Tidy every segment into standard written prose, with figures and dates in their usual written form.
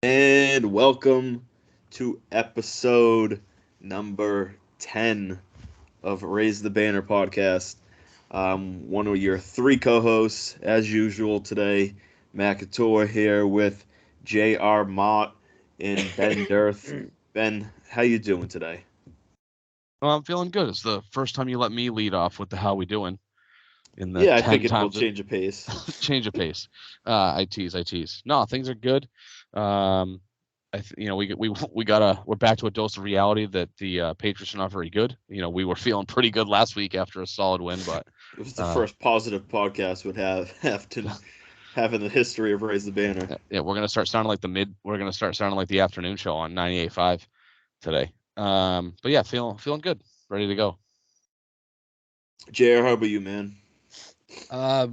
And welcome to episode number 10 of Raise the Banner podcast. One of your three co hosts, as usual, today. Matt Couture here with JR Mott and Ben Dearth. Ben, how you doing today? Well, I'm feeling good. It's the first time you let me lead off with the how we doing in the Yeah, I 10 figured we'll times that change of pace. change of pace. I tease. No, things are good. Um, we're back to a dose of reality that the Patriots are not very good. We were feeling pretty good last week after a solid win, but It was the uh, first positive podcast would have in the history of Raise the Banner. yeah, we're gonna start sounding like the afternoon show on 98.5 today. But yeah, feeling good, ready to go. JR, how about you, man?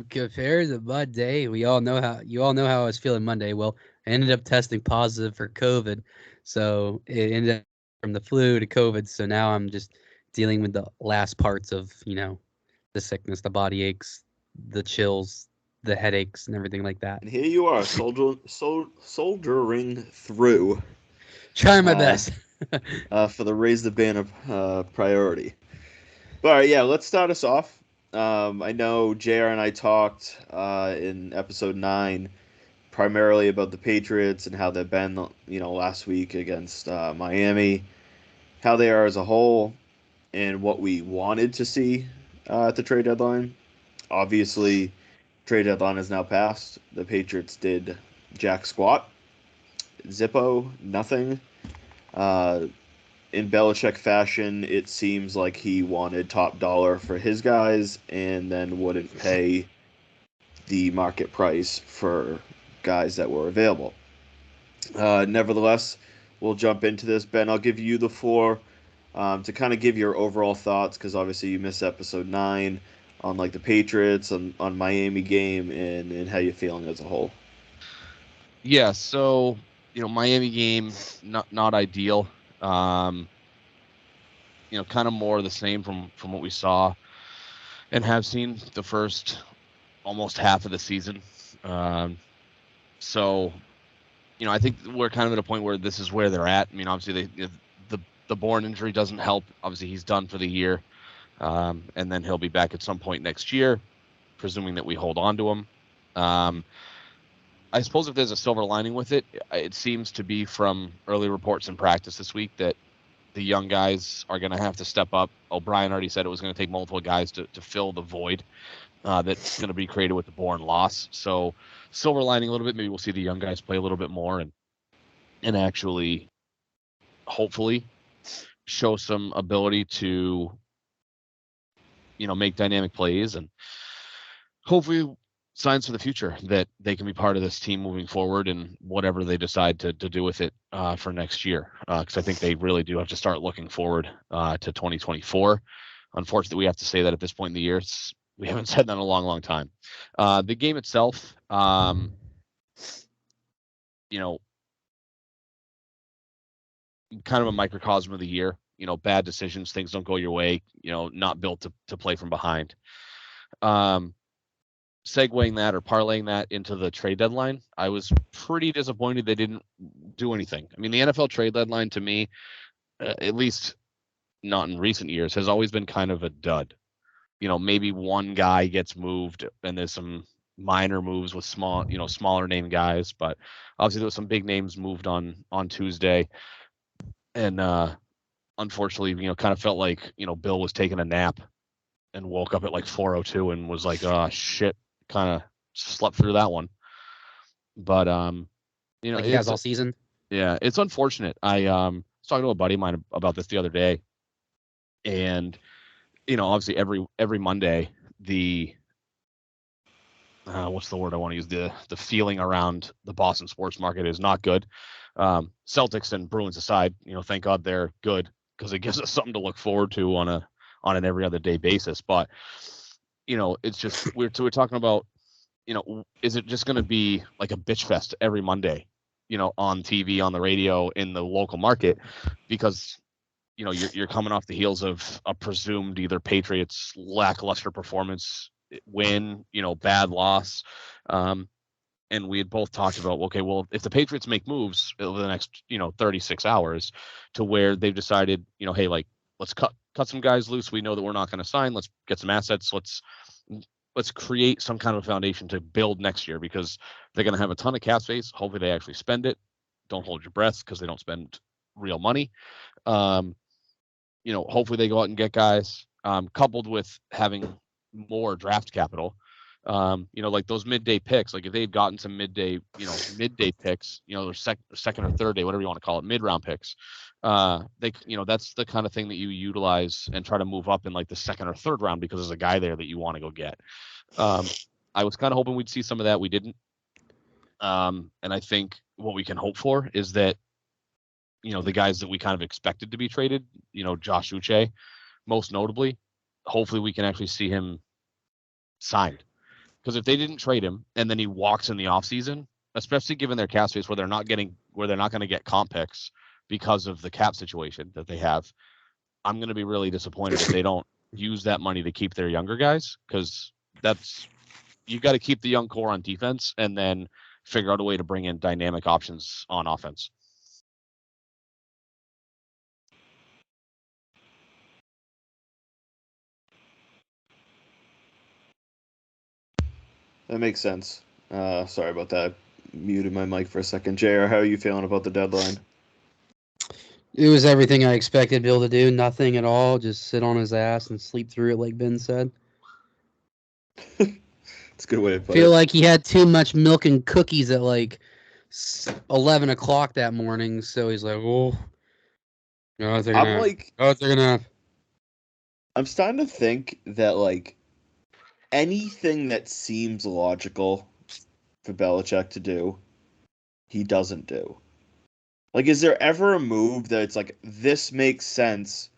Compared to Monday, we all know how you all know how I was feeling Monday. Well, I ended up testing positive for COVID, so it ended up from the flu to COVID. So now I'm just dealing with the last parts of the sickness, the body aches, the chills, the headaches, and everything like that. And here you are, soldiering through Trying my uh, best. for the Raise the Banner priority. But all right, yeah, let's start us off. I know JR and I talked in episode 9 primarily about the Patriots and how they've been, last week against Miami, how they are as a whole, and what we wanted to see at the trade deadline. Obviously, trade deadline is now passed. The Patriots did jack squat. Zippo, nothing. Uh, in Belichick fashion, it seems like he wanted top dollar for his guys and then wouldn't pay the market price for guys that were available. Nevertheless, we'll jump into this. Ben, I'll give you the floor to kind of give your overall thoughts because obviously you missed episode 9 on like the Patriots, on Miami game, and how you're feeling as a whole. Yeah, so Miami game not ideal. Um, kind of more of the same from what we saw and have seen the first almost half of the season. Um, so I think we're kind of at a point where this is where they're at. I mean, obviously the Bourne injury doesn't help. Obviously, he's done for the year, and then he'll be back at some point next year, presuming that we hold on to him. Um, I suppose if there's a silver lining with it, it seems to be from early reports in practice this week that the young guys are going to have to step up. O'Brien already said it was going to take multiple guys to fill the void that's going to be created with the Bourne loss. So silver lining a little bit, maybe we'll see the young guys play a little bit more and actually, hopefully, show some ability to make dynamic plays and hopefully signs for the future that they can be part of this team moving forward and whatever they decide to do with it for next year. Because I think they really do have to start looking forward to 2024. Unfortunately, we have to say that at this point in the year. We haven't said that in a long, long time. The game itself, you know, kind of a microcosm of the year. Bad decisions, things don't go your way. Not built to play from behind. Um, Segueing that or parlaying that into the trade deadline, I was pretty disappointed they didn't do anything. I mean, the NFL trade deadline to me, at least not in recent years, has always been kind of a dud. Maybe one guy gets moved and there's some minor moves with smaller name guys, but obviously there was some big names moved on Tuesday. And unfortunately, kind of felt like, Bill was taking a nap and woke up at like 4:02 and was like, oh shit, kind of slept through that one. But Like he has it's all season. yeah, it's unfortunate. I was talking to a buddy of mine about this the other day, and obviously every Monday the what's the word I want to use, the feeling around the Boston sports market is not good. Celtics and Bruins aside, thank God they're good because it gives us something to look forward to on an every other day basis. But it's just we're talking about, is it just going to be like a bitch fest every Monday, on TV, on the radio, in the local market, because you're coming off the heels of a presumed either Patriots lackluster performance, win, bad loss, um, and we had both talked about, okay, well, if the Patriots make moves over the next 36 hours to where they've decided, hey, like, let's cut some guys loose, we know that we're not going to sign, let's get some assets, let's create some kind of a foundation to build next year, because they're going to have a ton of cap space. Hopefully they actually spend it. Don't hold your breath, because they don't spend real money. Hopefully they go out and get guys, coupled with having more draft capital. Like those midday picks, like if they've gotten some midday picks, or second or third day, whatever you want to call it, mid-round picks, that's the kind of thing that you utilize and try to move up in like the second or third round, because there's a guy there that you want to go get. I was kind of hoping we'd see some of that. We didn't. And I think what we can hope for is that, the guys that we kind of expected to be traded, Josh Uche, most notably, hopefully we can actually see him signed. Because if they didn't trade him and then he walks in the offseason, especially given their cap space where they're not going to get comp picks because of the cap situation that they have, I'm going to be really disappointed if they don't use that money to keep their younger guys, because you got to keep the young core on defense and then figure out a way to bring in dynamic options on offense. That makes sense. Sorry about that. Muted my mic for a second. JR, how are you feeling about the deadline? It was everything I expected Bill to do. Nothing at all. Just sit on his ass and sleep through it, like Ben said. It's a good way to put it. Feel like he had too much milk and cookies at like 11 o'clock that morning, so he's like, "Oh, no, they're gonna." I'm starting to think that like anything that seems logical for Belichick to do, he doesn't do. Like, is there ever a move that it's like, this makes sense,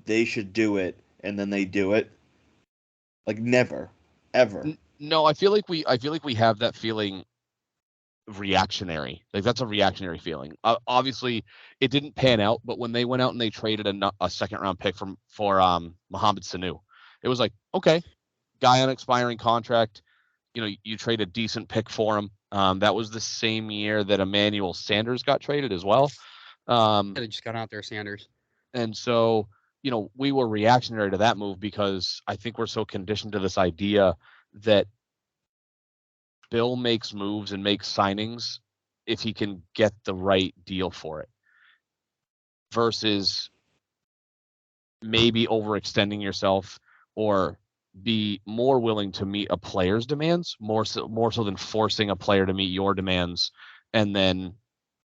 they should do it, and then they do it? Like, never, ever. No, I feel like we have that feeling reactionary. Like, that's a reactionary feeling. Obviously, it didn't pan out, but when they went out and they traded a second round pick for Mohamed Sanu, it was like, okay, guy on expiring contract, you trade a decent pick for him. That was the same year that Emmanuel Sanders got traded as well. They just got out there, Sanders. And so, we were reactionary to that move, because I think we're so conditioned to this idea that Bill makes moves and makes signings if he can get the right deal for it, versus maybe overextending yourself or be more willing to meet a player's demands, more so than forcing a player to meet your demands, and then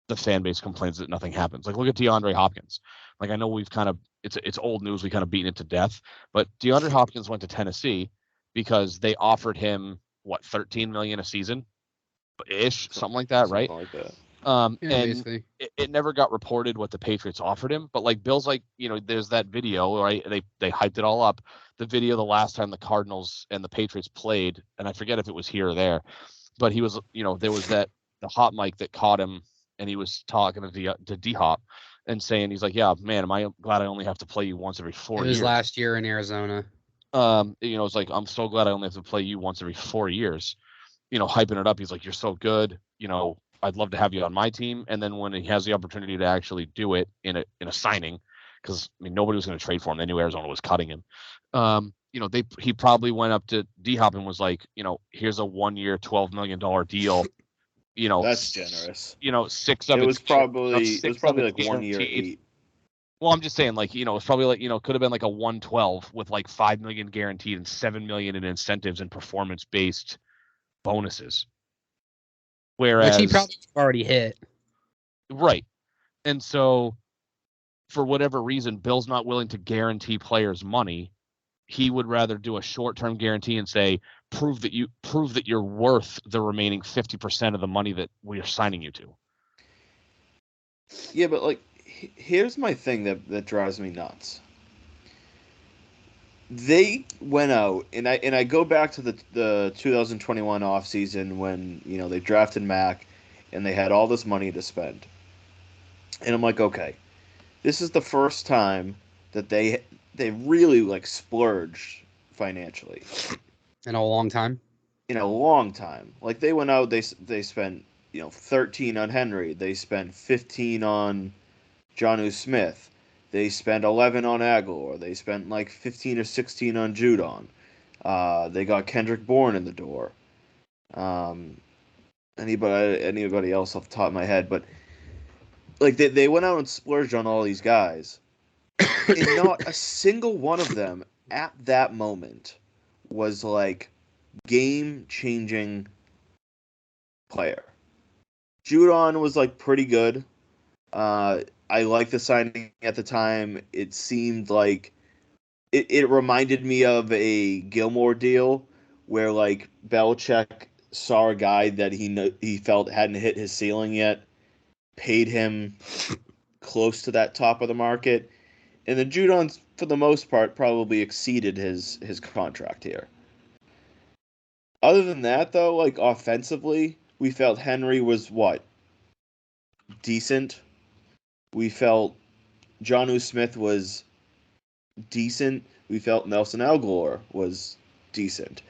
the fan base complains that nothing happens. Like, look at DeAndre Hopkins. Like, I know we've kind of, it's old news, we kind of beaten it to death, but DeAndre Hopkins went to Tennessee because they offered him what, $13 million a season ish, something like that, right? Like that. And basically. it never got reported what the Patriots offered him, but like Bill's like, there's that video, right? They hyped it all up. The video the last time the Cardinals and the Patriots played, and I forget if it was here or there, but he was, there was the hot mic that caught him, and he was talking to D-Hop and saying, he's like, yeah, man, am I glad I only have to play you once every 4 years. It was last year in Arizona. It's like, I'm so glad I only have to play you once every 4 years. Hyping it up. He's like, you're so good. I'd love to have you on my team. And then when he has the opportunity to actually do it in a signing, because nobody was going to trade for him. They knew Arizona was cutting him. He probably went up to D-Hop and was like, here's a 1 year, $12 million deal. That's generous. 6 of it was probably like 1 year, 8. Well, I'm just saying, like, it's probably like, could have been like a 112 with like $5 million guaranteed and $7 million in incentives and performance based bonuses. Whereas, which he probably already hit. Right. And so, for whatever reason, Bill's not willing to guarantee players money. He would rather do a short-term guarantee and say, prove that you're worth the remaining 50% of the money that we are signing you to. Yeah, but like, here's my thing that drives me nuts. They went out, and I go back to the 2021 offseason when, they drafted Mac and they had all this money to spend. And I'm like, okay, this is the first time that they really like splurged financially. In a long time. in a long time. Like they went out, they spent 13 on Henry, they spent 15 on Jonnu Smith, they spent 11 on Aguilar, they spent like 15 or 16 on Judon. They got Kendrick Bourne in the door. Um, anybody else off the top of my head, but like they went out and splurged on all these guys, and not a single one of them at that moment was like game changing player. Judon was like pretty good. I liked the signing at the time. It seemed like it reminded me of a Gilmore deal where like Belichick saw a guy that he felt hadn't hit his ceiling yet, paid him close to that top of the market, and the Judon for the most part probably exceeded his contract here. Other than that though, like offensively, we felt Henry was what? Decent. We felt Jonnu Smith was decent. We felt Nelson Aguilar was decent.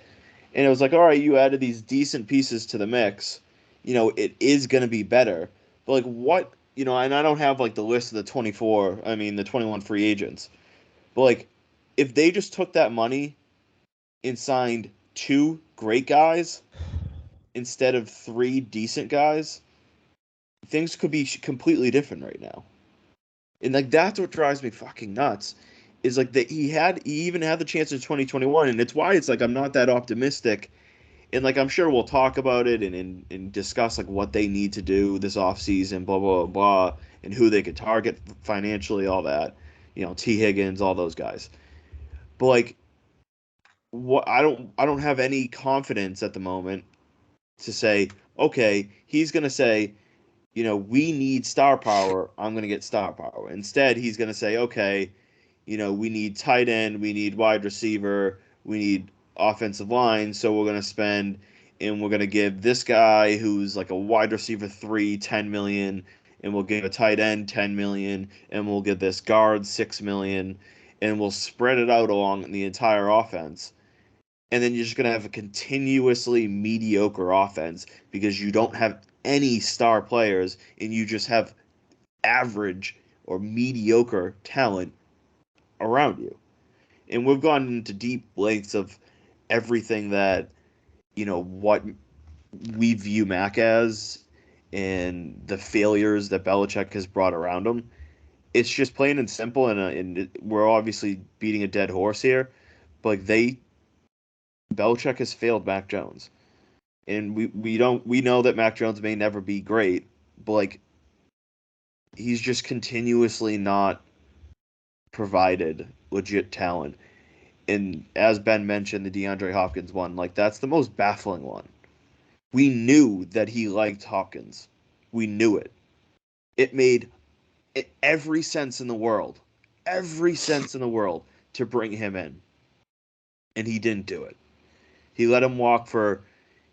And it was like, all right, you added these decent pieces to the mix. It is going to be better. But, like, what, and I don't have, like, the list of the 21 free agents. But, like, if they just took that money and signed 2 great guys instead of 3 decent guys, things could be completely different right now. And, like, that's what drives me fucking nuts. Is like that he even had the chance in 2021, and it's why it's like I'm not that optimistic. And like I'm sure we'll talk about it and discuss like what they need to do this offseason, blah blah blah, and who they could target financially, all that. T. Higgins, all those guys. But like what I don't have any confidence at the moment to say, okay, he's gonna say, we need star power, I'm gonna get star power. Instead, he's gonna say, okay, we need tight end, we need wide receiver, we need offensive line, so we're going to spend, and we're going to give this guy who's like a wide receiver 3, 10 million, and we'll give a tight end 10 million, and we'll give this guard 6 million, and we'll spread it out along the entire offense. And then you're just going to have a continuously mediocre offense because you don't have any star players and you just have average or mediocre talent around you. And we've gone into deep lengths of everything that, what we view Mac as and the failures that Belichick has brought around him. It's just plain and simple, and we're obviously beating a dead horse here, but like Belichick has failed Mac Jones. And we know that Mac Jones may never be great, but like he's just continuously not provided legit talent. And as Ben mentioned, the DeAndre Hopkins one, like that's the most baffling one. We knew that he liked Hopkins. We knew it. It made every sense in the world, to bring him in. And he didn't do it. He let him walk for,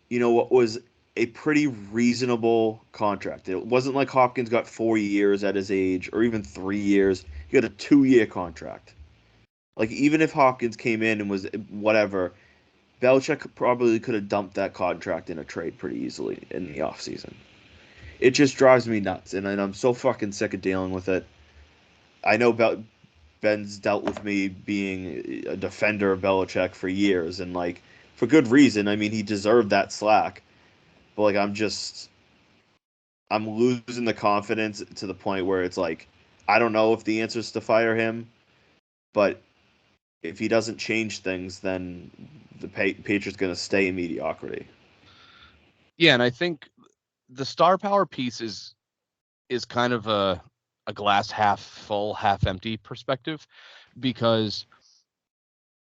what was a pretty reasonable contract. It wasn't like Hopkins got 4 years at his age or even 3 years. He got a 2-year contract. Like, even if Hopkins came in and was whatever, Belichick probably could have dumped that contract in a trade pretty easily in the offseason. It just drives me nuts, and I'm so fucking sick of dealing with it. I know Ben's dealt with me being a defender of Belichick for years, and, like, for good reason. I mean, he deserved that slack. But, like, I'm losing the confidence to the point where it's like, I don't know if the answer is to fire him, but if he doesn't change things, then the Patriots going to stay in mediocrity. Yeah, and I think the star power piece is kind of a glass half full, half empty perspective, because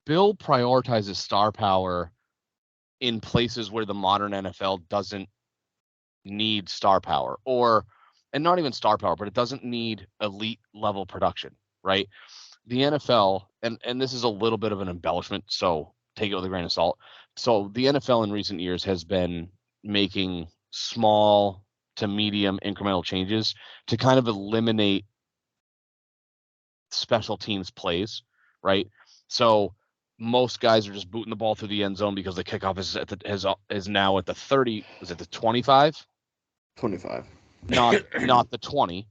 Bill prioritizes star power in places where the modern NFL doesn't need star power, and not even star power, but it doesn't need elite level production, right? The NFL, and this is a little bit of an embellishment, so take it with a grain of salt. So the NFL in recent years has been making small to medium incremental changes to kind of eliminate special teams plays, right? So most guys are just booting the ball through the end zone because the kickoff is now at the 30. Was it the 25? 25. Not the 20.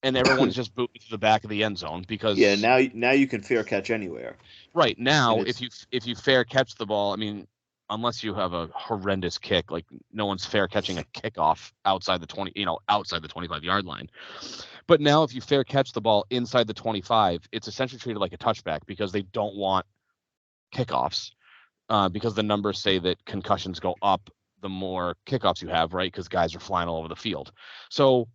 And everyone's just booting to the back of the end zone because now you can fair catch anywhere. Right now, if you fair catch the ball, I mean, unless you have a horrendous kick, like no one's fair catching a kickoff outside the 25-yard line. But now, if you fair catch the ball inside the 25, it's essentially treated like a touchback because they don't want kickoffs because the numbers say that concussions go up the more kickoffs you have, right? Because guys are flying all over the field. So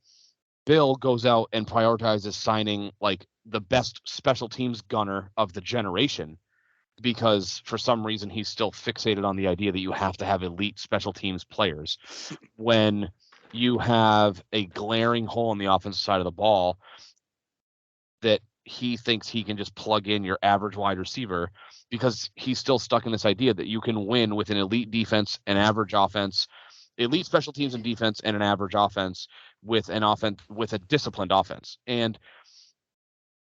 Bill goes out and prioritizes signing like the best special teams gunner of the generation because for some reason he's still fixated on the idea that you have to have elite special teams players when you have a glaring hole in the offensive side of the ball that he thinks he can just plug in your average wide receiver because he's still stuck in this idea that you can win with an elite defense, an average offense, elite special teams and defense, and an average offense with a disciplined offense. And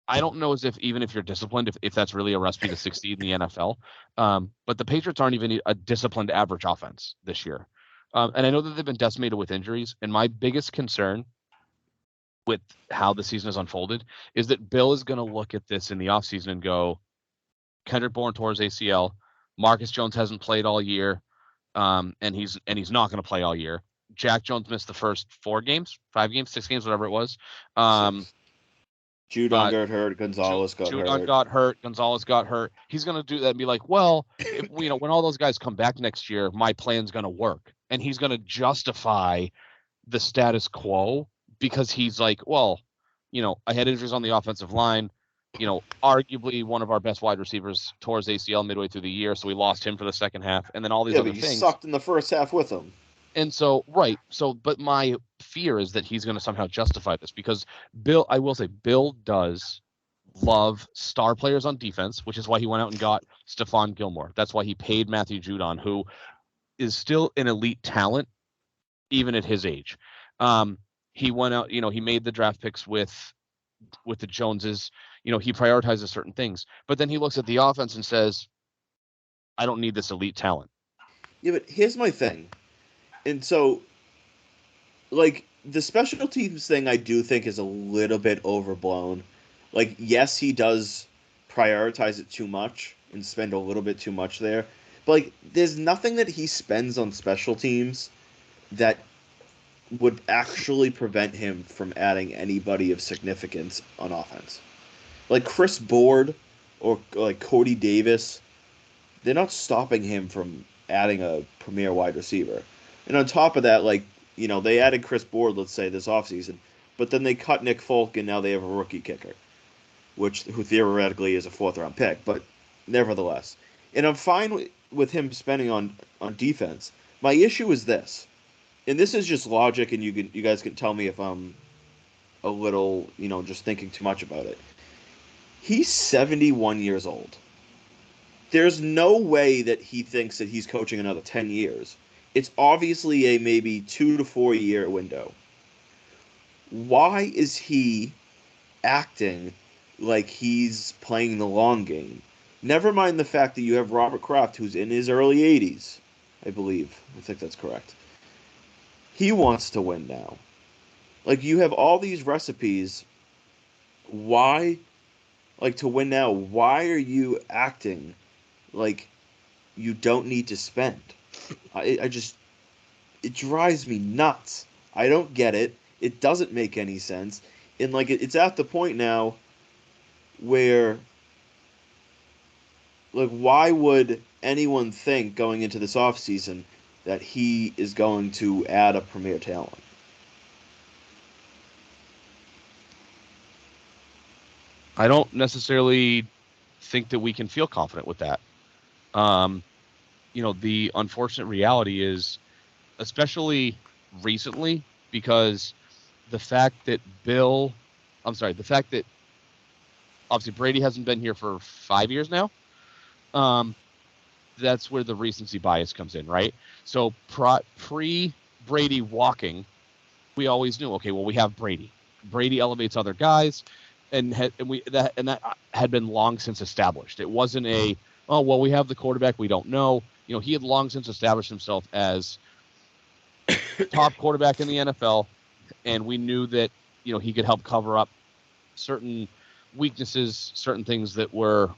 I don't know even if you're disciplined, if that's really a recipe to succeed in the NFL. But the Patriots aren't even a disciplined average offense this year. And I know that they've been decimated with injuries. And my biggest concern with how the season has unfolded is that Bill is going to look at this in the offseason and go, Kendrick Bourne tore his ACL. Marcus Jones hasn't played all year. And he's not going to play all year. Jack Jones missed the first 4 games, 5 games, 6 games, whatever it was. Judon got hurt. Gonzalez got hurt. Judon got hurt. Gonzalez got hurt. He's going to do that and be like, well, when all those guys come back next year, my plan's going to work. And he's going to justify the status quo because he's like, well, I had injuries on the offensive line. Arguably one of our best wide receivers tore his ACL midway through the year, so we lost him for the second half. And then all these other things. Sucked in the first half with him. And so, right. So, but my fear is that he's going to somehow justify this because Bill does love star players on defense, which is why he went out and got Stephon Gilmore. That's why he paid Matthew Judon, who is still an elite talent, even at his age. He went out, he made the draft picks with the Joneses. He prioritizes certain things, but then he looks at the offense and says, I don't need this elite talent. Yeah, but here's my thing. And so, like, the special teams thing I do think is a little bit overblown. Like, yes, he does prioritize it too much and spend a little bit too much there. But, like, there's nothing that he spends on special teams that would actually prevent him from adding anybody of significance on offense. Like, Chris Board or, like, Cody Davis, they're not stopping him from adding a premier wide receiver. And on top of that, like, they added Chris Board, let's say, this offseason, but then they cut Nick Folk, and now they have a rookie kicker, who theoretically is a 4th-round pick, but nevertheless. And I'm fine with him spending on defense. My issue is this, and this is just logic, and you guys can tell me if I'm a little, just thinking too much about it. He's 71 years old. There's no way that he thinks that he's coaching another 10 years. It's obviously a maybe 2 to 4 year window. Why is he acting like he's playing the long game? Never mind the fact that you have Robert Kraft, who's in his early 80s, I believe. I think that's correct. He wants to win now. Like, you have all these recipes. Why, to win now, why are you acting like you don't need to spend? It drives me nuts. I don't get it. It doesn't make any sense. And, it's at the point now where, why would anyone think going into this offseason that he is going to add a premier talent? I don't necessarily think that we can feel confident with that. The unfortunate reality is, especially recently, because the fact that obviously Brady hasn't been here for 5 years now. That's where the recency bias comes in, right? So pre-Brady walking, we always knew, okay, well, we have Brady. Brady elevates other guys. and that had been long since established. It wasn't a, oh well, we have the quarterback, we don't know. He had long since established himself as top quarterback in the NFL, and we knew that he could help cover up certain weaknesses, certain things that were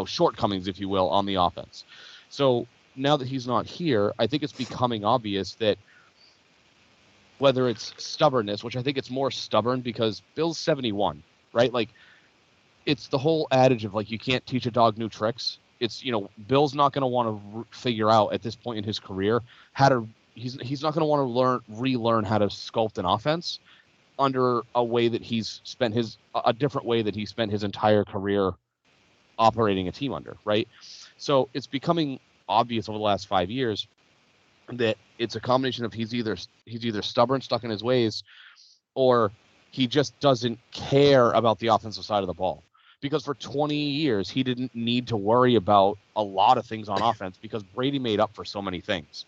shortcomings, if you will, on the offense. So now that he's not here, I think it's becoming obvious that whether it's stubbornness, which I think it's more stubborn because Bill's 71, right? Like, it's the whole adage of, like, you can't teach a dog new tricks. It's, Bill's not going to want to figure out at this point in his career how to, he's not going to want to relearn how to sculpt an offense under a way that he's spent a different way that he spent his entire career operating a team under, right? So it's becoming obvious over the last 5 years that it's a combination of he's either stubborn, stuck in his ways, or he just doesn't care about the offensive side of the ball. Because for 20 years, he didn't need to worry about a lot of things on offense because Brady made up for so many things.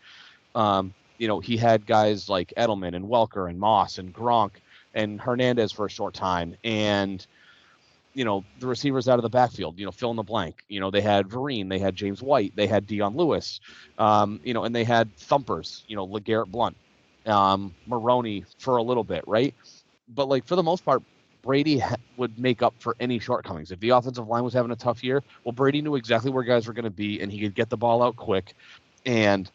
He had guys like Edelman and Welker and Moss and Gronk and Hernandez for a short time, and the receivers out of the backfield, fill in the blank. They had Vereen, they had James White, they had Dion Lewis, and they had thumpers, LeGarrette Blount, Maroney for a little bit, right? But, like, for the most part, Brady would make up for any shortcomings. If the offensive line was having a tough year, well, Brady knew exactly where guys were going to be, and he could get the ball out quick, and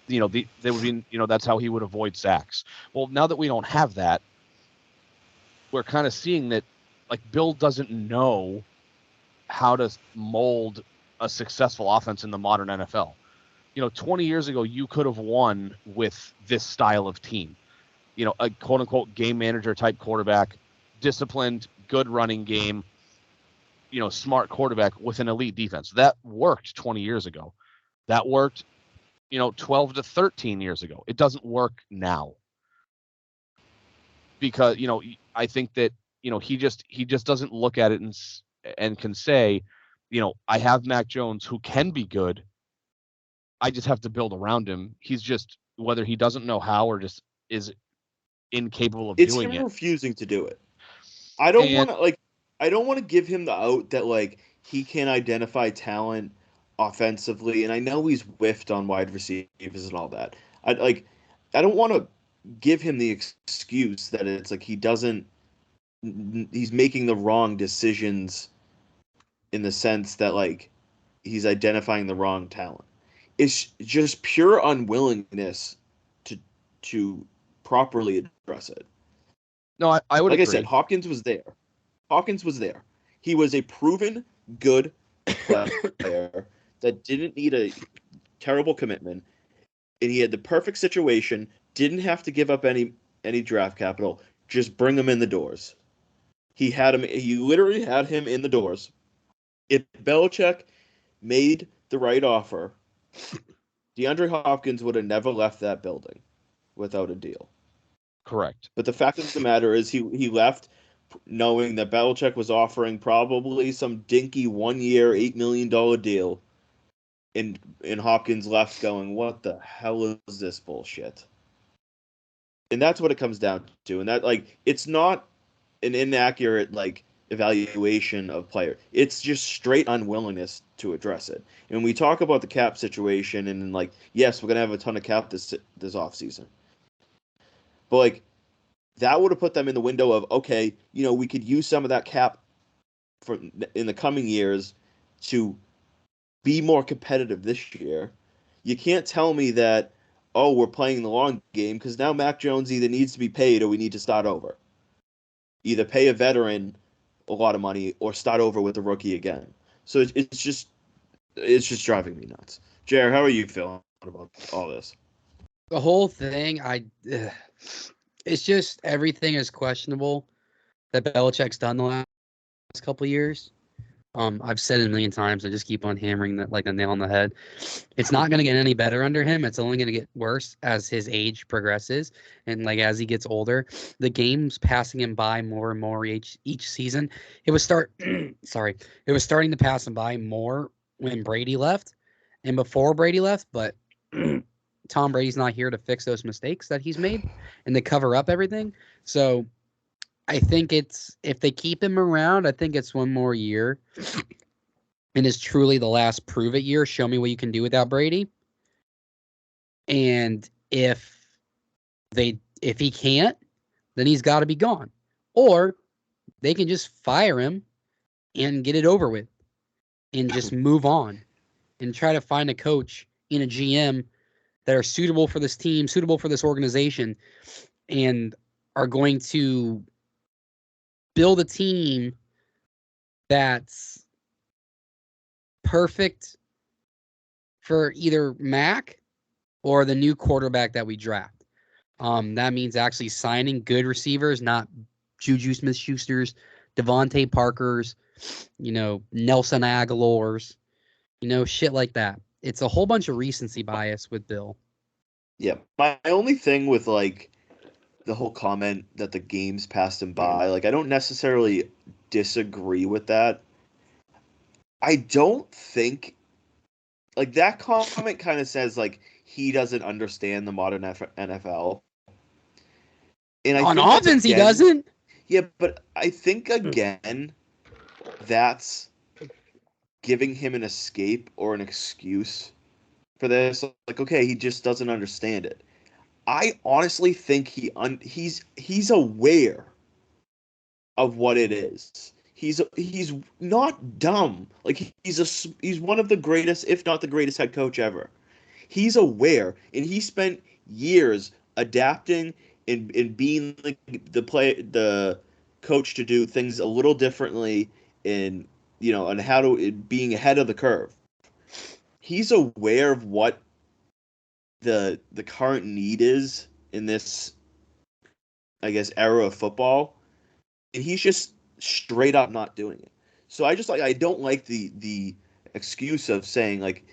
they would be, that's how he would avoid sacks. Well, now that we don't have that, we're kind of seeing that, like, Bill doesn't know how to mold a successful offense in the modern NFL. 20 years ago, you could have won with this style of team. A quote-unquote game manager type quarterback, disciplined, good running game, smart quarterback with an elite defense. That worked 20 years ago. That worked, 12 to 13 years ago. It doesn't work now. Because, I think that, he just doesn't look at it and can say, I have Mac Jones who can be good. I just have to build around him. He's just, whether he doesn't know how or just is incapable of doing it. It's him refusing to do it. I don't want to give him the out that, like, he can't identify talent offensively, and I know he's whiffed on wide receivers and all that. I don't want to give him the excuse that it's like he's making the wrong decisions in the sense that, like, he's identifying the wrong talent. It's just pure unwillingness to properly address it. No, I would agree. Like I said, Hopkins was there. He was a proven good player that didn't need a terrible commitment, and he had the perfect situation, didn't have to give up any draft capital, just bring him in the doors. He literally had him in the doors. If Belichick made the right offer, DeAndre Hopkins would have never left that building without a deal. Correct. But the fact of the matter is he left knowing that Belichick was offering probably some dinky 1-year, $8 million deal. And Hopkins left going, what the hell is this bullshit? And that's what it comes down to. And that, like, it's not an inaccurate, like, evaluation of player. It's just straight unwillingness to address it. And we talk about the cap situation and, like, yes, we're going to have a ton of cap this offseason. But, like, that would have put them in the window of, okay, we could use some of that cap in the coming years to be more competitive this year. You can't tell me that, oh, we're playing the long game, because now Mac Jones either needs to be paid or we need to start over. Either pay a veteran a lot of money or start over with the rookie again. So it's just driving me nuts. JR, how are you feeling about all this? The whole thing, it's just everything is questionable that Belichick's done the last couple of years. I've said it a million times. I just keep on hammering that like a nail on the head. It's not going to get any better under him. It's only going to get worse as his age progresses. And like as he gets older, the game's passing him by more and more each season. It was starting to pass him by more when Brady left and before Brady left, but Tom Brady's not here to fix those mistakes that he's made and to cover up everything. So I think it's if they keep him around, I think it's one more year, and it's truly the last prove it year. Show me what you can do without Brady. And if he can't, then he's got to be gone, or they can just fire him and get it over with, and just move on, and try to find a coach and a GM that are suitable for this team, suitable for this organization, and are going to build a team that's perfect for either Mac or the new quarterback that we draft. That means actually signing good receivers, not Juju Smith-Schusters, Devontae Parkers, Nelson Aguilars, shit like that. It's a whole bunch of recency bias with Bill. Yeah, my only thing with like the whole comment that the games passed him by, like I don't necessarily disagree with that. I don't think like that comment kind of says like he doesn't understand the modern NFL. And I On think offense, he doesn't. Yeah, but I think again, that's giving him an escape or an excuse for this. Like, okay, he just doesn't understand it. I honestly think he's aware of what it is. He's not dumb. Like he's one of the greatest, if not the greatest, head coach ever. He's aware, and he spent years adapting and being like the coach to do things a little differently in and how to being ahead of the curve. He's aware of what the current need is in this, I guess, era of football, and he's just straight up not doing it. So I don't like the excuse of saying like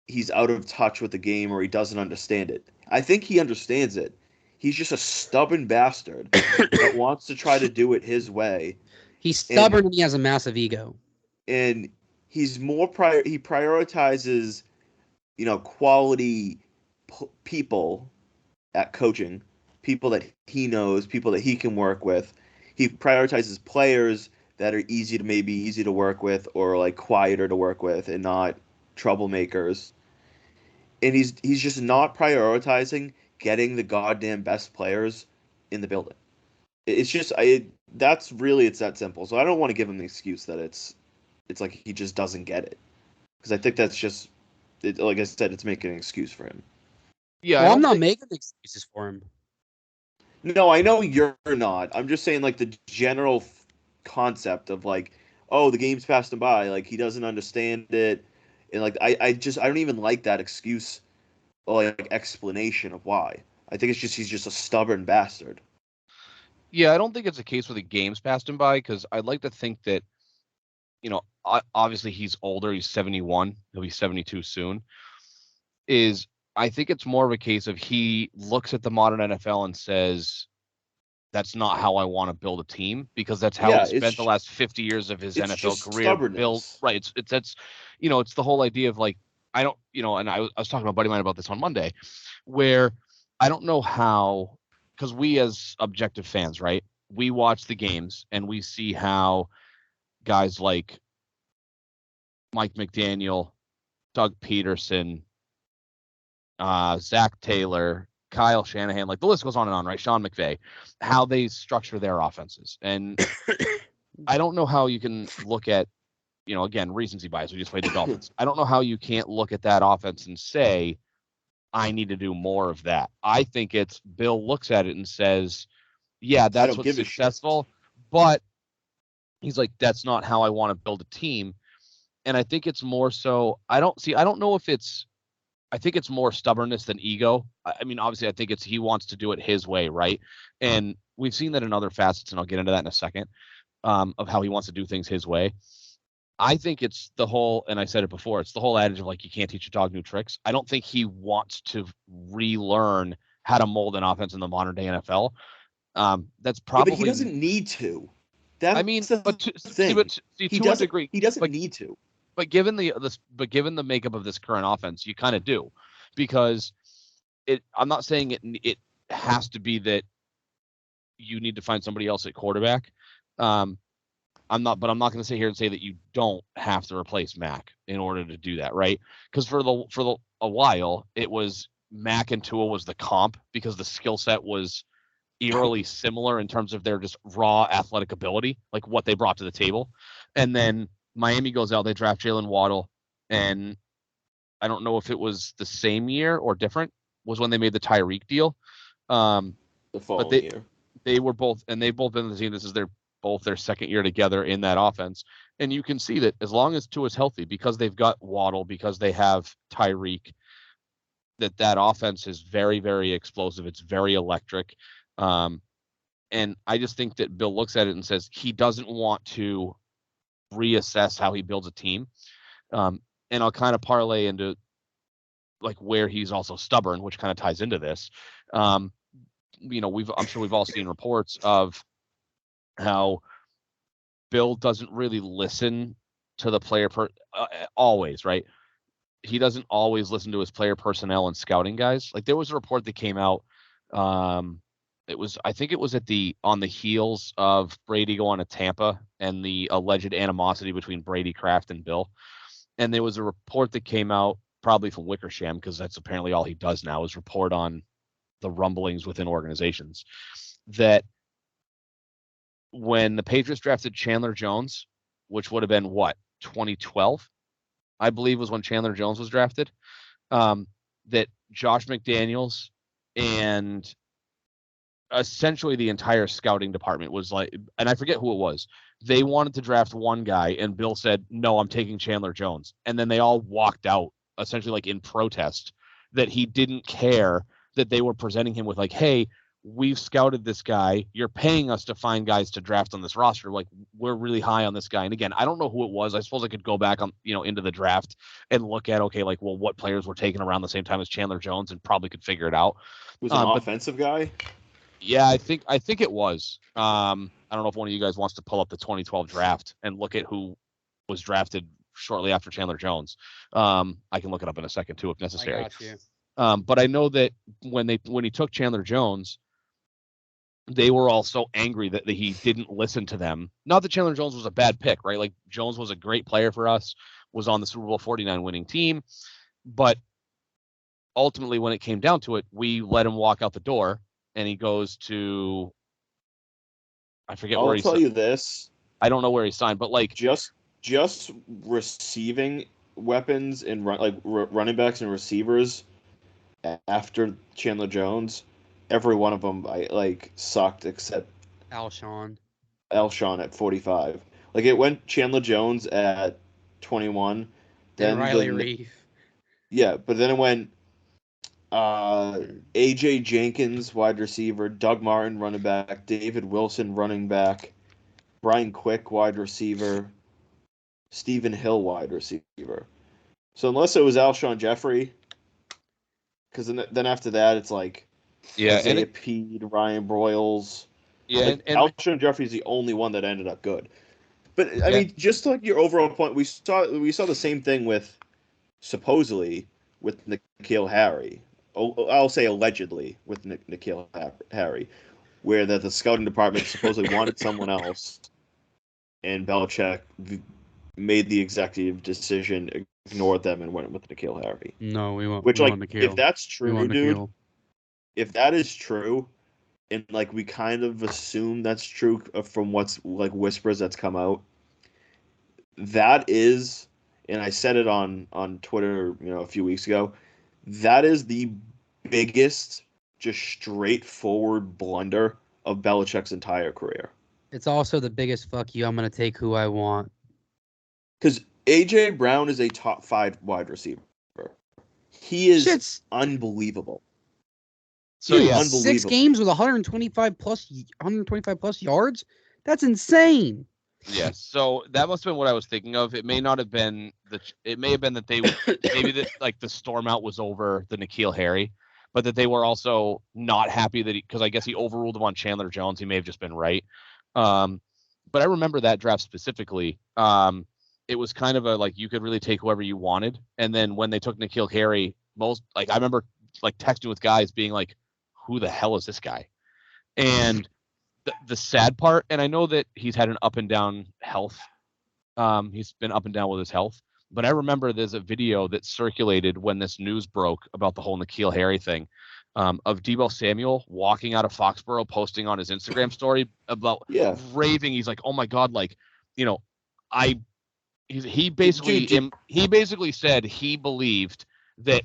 he's out of touch with the game or he doesn't understand it. I think he understands it. He's just a stubborn bastard that wants to try to do it his way. He's stubborn and he has a massive ego. And he's he prioritizes, quality people at coaching, people that he knows, people that he can work with. He prioritizes players that are easy to work with or like quieter to work with and not troublemakers. And he's just not prioritizing getting the goddamn best players in the building. It's just it's that simple. So I don't want to give him the excuse that it's like he just doesn't get it, because I think that's just like I said, it's making an excuse for him. Yeah, well, I'm not making excuses for him. No, I know you're not. I'm just saying like the general concept of like, oh, the game's passed him by, like he doesn't understand it, and like I don't even like that excuse or like explanation of why. I think it's just he's just a stubborn bastard. Yeah, I don't think it's a case where the game's passed him by, because I'd like to think that, obviously he's older. He's 71. He'll be 72 soon. I think it's more of a case of he looks at the modern NFL and says, that's not how I want to build a team, because that's how he spent the last 50 years of his NFL career built. Right. It's the whole idea of like, I don't, and I was talking to a buddy of mine about this on Monday, where I don't know how, because we as objective fans, right, we watch the games and we see how guys like Mike McDaniel, Doug Peterson, Zach Taylor, Kyle Shanahan, like the list goes on and on, right? Sean McVay, how they structure their offenses. And I don't know how you can look at, again, recency bias. We just played the Dolphins. I don't know how you can't look at that offense and say, I need to do more of that. I think it's Bill looks at it and says, yeah, that's what's successful, but he's like, that's not how I want to build a team. And I think it's more so, I don't know if it's, I think it's more stubbornness than ego. I mean, obviously, I think he wants to do it his way, right? And we've seen that in other facets, and I'll get into that in a second, of how he wants to do things his way. I think it's the whole, and I said it before, it's the whole adage of like, you can't teach a dog new tricks. I don't think he wants to relearn how to mold an offense in the modern day NFL. That's probably. Yeah, but he doesn't need to. He doesn't need to. But given the makeup of this current offense, you kind of do, because I'm not saying it has to be that, you need to find somebody else at quarterback. I'm not going to sit here and say that you don't have to replace Mac in order to do that, right? Because for a while it was Mac and Tua was the comp because the skill set was eerily similar in terms of their just raw athletic ability, like what they brought to the table. And then Miami goes out, they draft Jalen Waddle, and I don't know if it was the same year or different, was when they made the Tyreek deal. The following year. They were both, and they've both been on the team. This is both their second year together in that offense. And you can see that as long as Tua's healthy, because they've got Waddle, because they have Tyreek, that offense is very, very explosive. It's very electric. And I just think that Bill looks at it and says he doesn't want to reassess how he builds a team. And I'll kind of parlay into like where he's also stubborn, which kind of ties into this. I'm sure we've all seen reports of how Bill doesn't really listen to the player always, right? He doesn't always listen to his player personnel and scouting guys. Like there was a report that came out. I think it was on the heels of Brady going to Tampa and the alleged animosity between Brady, Kraft, and Bill. And there was a report that came out probably from Wickersham, because that's apparently all he does now is report on the rumblings within organizations, that when the Patriots drafted Chandler Jones, which would have been 2012, I believe was when Chandler Jones was drafted, that Josh McDaniels and essentially the entire scouting department was like, and I forget who it was, they wanted to draft one guy and Bill said, no, I'm taking Chandler Jones. And then they all walked out essentially like in protest that he didn't care that they were presenting him with like, hey, we've scouted this guy. You're paying us to find guys to draft on this roster. Like, we're really high on this guy. And again, I don't know who it was. I suppose I could go back on, into the draft and look at, okay, like, well, what players were taken around the same time as Chandler Jones and probably could figure it out. Was an offensive guy? Yeah, I think it was. I don't know if one of you guys wants to pull up the 2012 draft and look at who was drafted shortly after Chandler Jones. I can look it up in a second too, if necessary. I got you. But I know that when he took Chandler Jones, they were all so angry that he didn't listen to them. Not that Chandler Jones was a bad pick, right? Like, Jones was a great player for us, was on the Super Bowl 49 winning team. But ultimately, when it came down to it, we let him walk out the door, and he goes to, I forget where he signed. I'll tell you this. I don't know where he signed, but like just receiving weapons and running backs and receivers after Chandler Jones, every one of them sucked except Alshon at 45. Like, it went Chandler Jones at 21, then Riley Reef. Yeah, but then it went AJ Jenkins, wide receiver, Doug Martin, running back, David Wilson, running back, Brian Quick, wide receiver, Stephen Hill, wide receiver. So unless it was Alshon Jeffrey, because then after that it's like Isaiah Pede, Ryan Broyles. Yeah, and Alshon Jeffrey's the only one that ended up good. But I mean, just like your overall point, we saw the same thing with supposedly with N'Keal Harry. I'll say allegedly with N'Keal Harry, where the scouting department supposedly wanted someone else, and Belichick made the executive decision, ignored them, and went with N'Keal Harry. No, we want. Which, we like, want N'Keal. if that's true, dude, N'Keal. if that is true, and like we kind of assume that's true from what's like whispers that's come out, that is, and I said it on Twitter, a few weeks ago, that is the biggest, just straightforward blunder of Belichick's entire career. It's also the biggest fuck you. I'm gonna take who I want. Because AJ Brown is a top 5 wide receiver. He is unbelievable. So yeah, 6 games with 125 plus yards. That's insane. Yeah, so that must have been what I was thinking of. It may not have been it may have been that they maybe that like the storm out was over the N'Keal Harry, but that they were also not happy that because I guess he overruled him on Chandler Jones. He may have just been right. But I remember that draft specifically. It was kind of a like you could really take whoever you wanted, and then when they took N'Keal Harry, I remember like texting with guys being like, "Who the hell is this guy?" And the sad part, and I know that he's had an up and down health. He's been up and down with his health. But I remember there's a video that circulated when this news broke about the whole N'Keal Harry thing, of Deebo Samuel walking out of Foxborough, posting on his Instagram story about raving. He's like, "Oh my God, like, you know, he basically said he believed that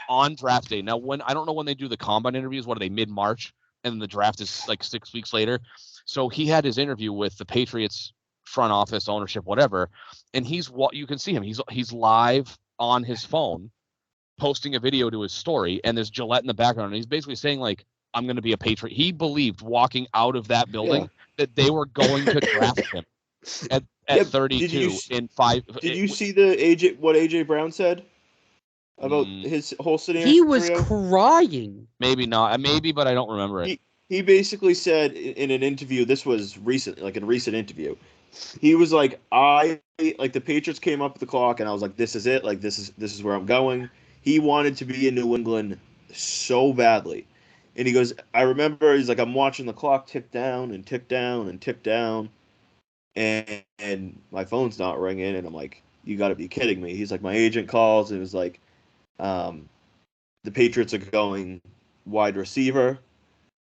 on draft day. Now, I don't know when they do the combine interviews, what are they, mid-March, and the draft is like 6 weeks later. So he had his interview with the Patriots front office, ownership, whatever, and you can see him. He's live on his phone, posting a video to his story, and there's Gillette in the background, and he's basically saying, like, I'm going to be a Patriot. He believed walking out of that building that they were going to draft him at 32 in 5. Did you see what AJ Brown said about his whole scenario? He was crying. Maybe not. Maybe, but I don't remember it. He basically said in an interview, this was recent, like in a recent interview, he was like, the Patriots came up with the clock, and I was like, this is it. Like, this is where I'm going. He wanted to be in New England so badly. And he goes, I remember, he's like, I'm watching the clock tick down and tick down and tick down. And my phone's not ringing. And I'm like, you got to be kidding me. He's like, my agent calls and was like, the Patriots are going wide receiver.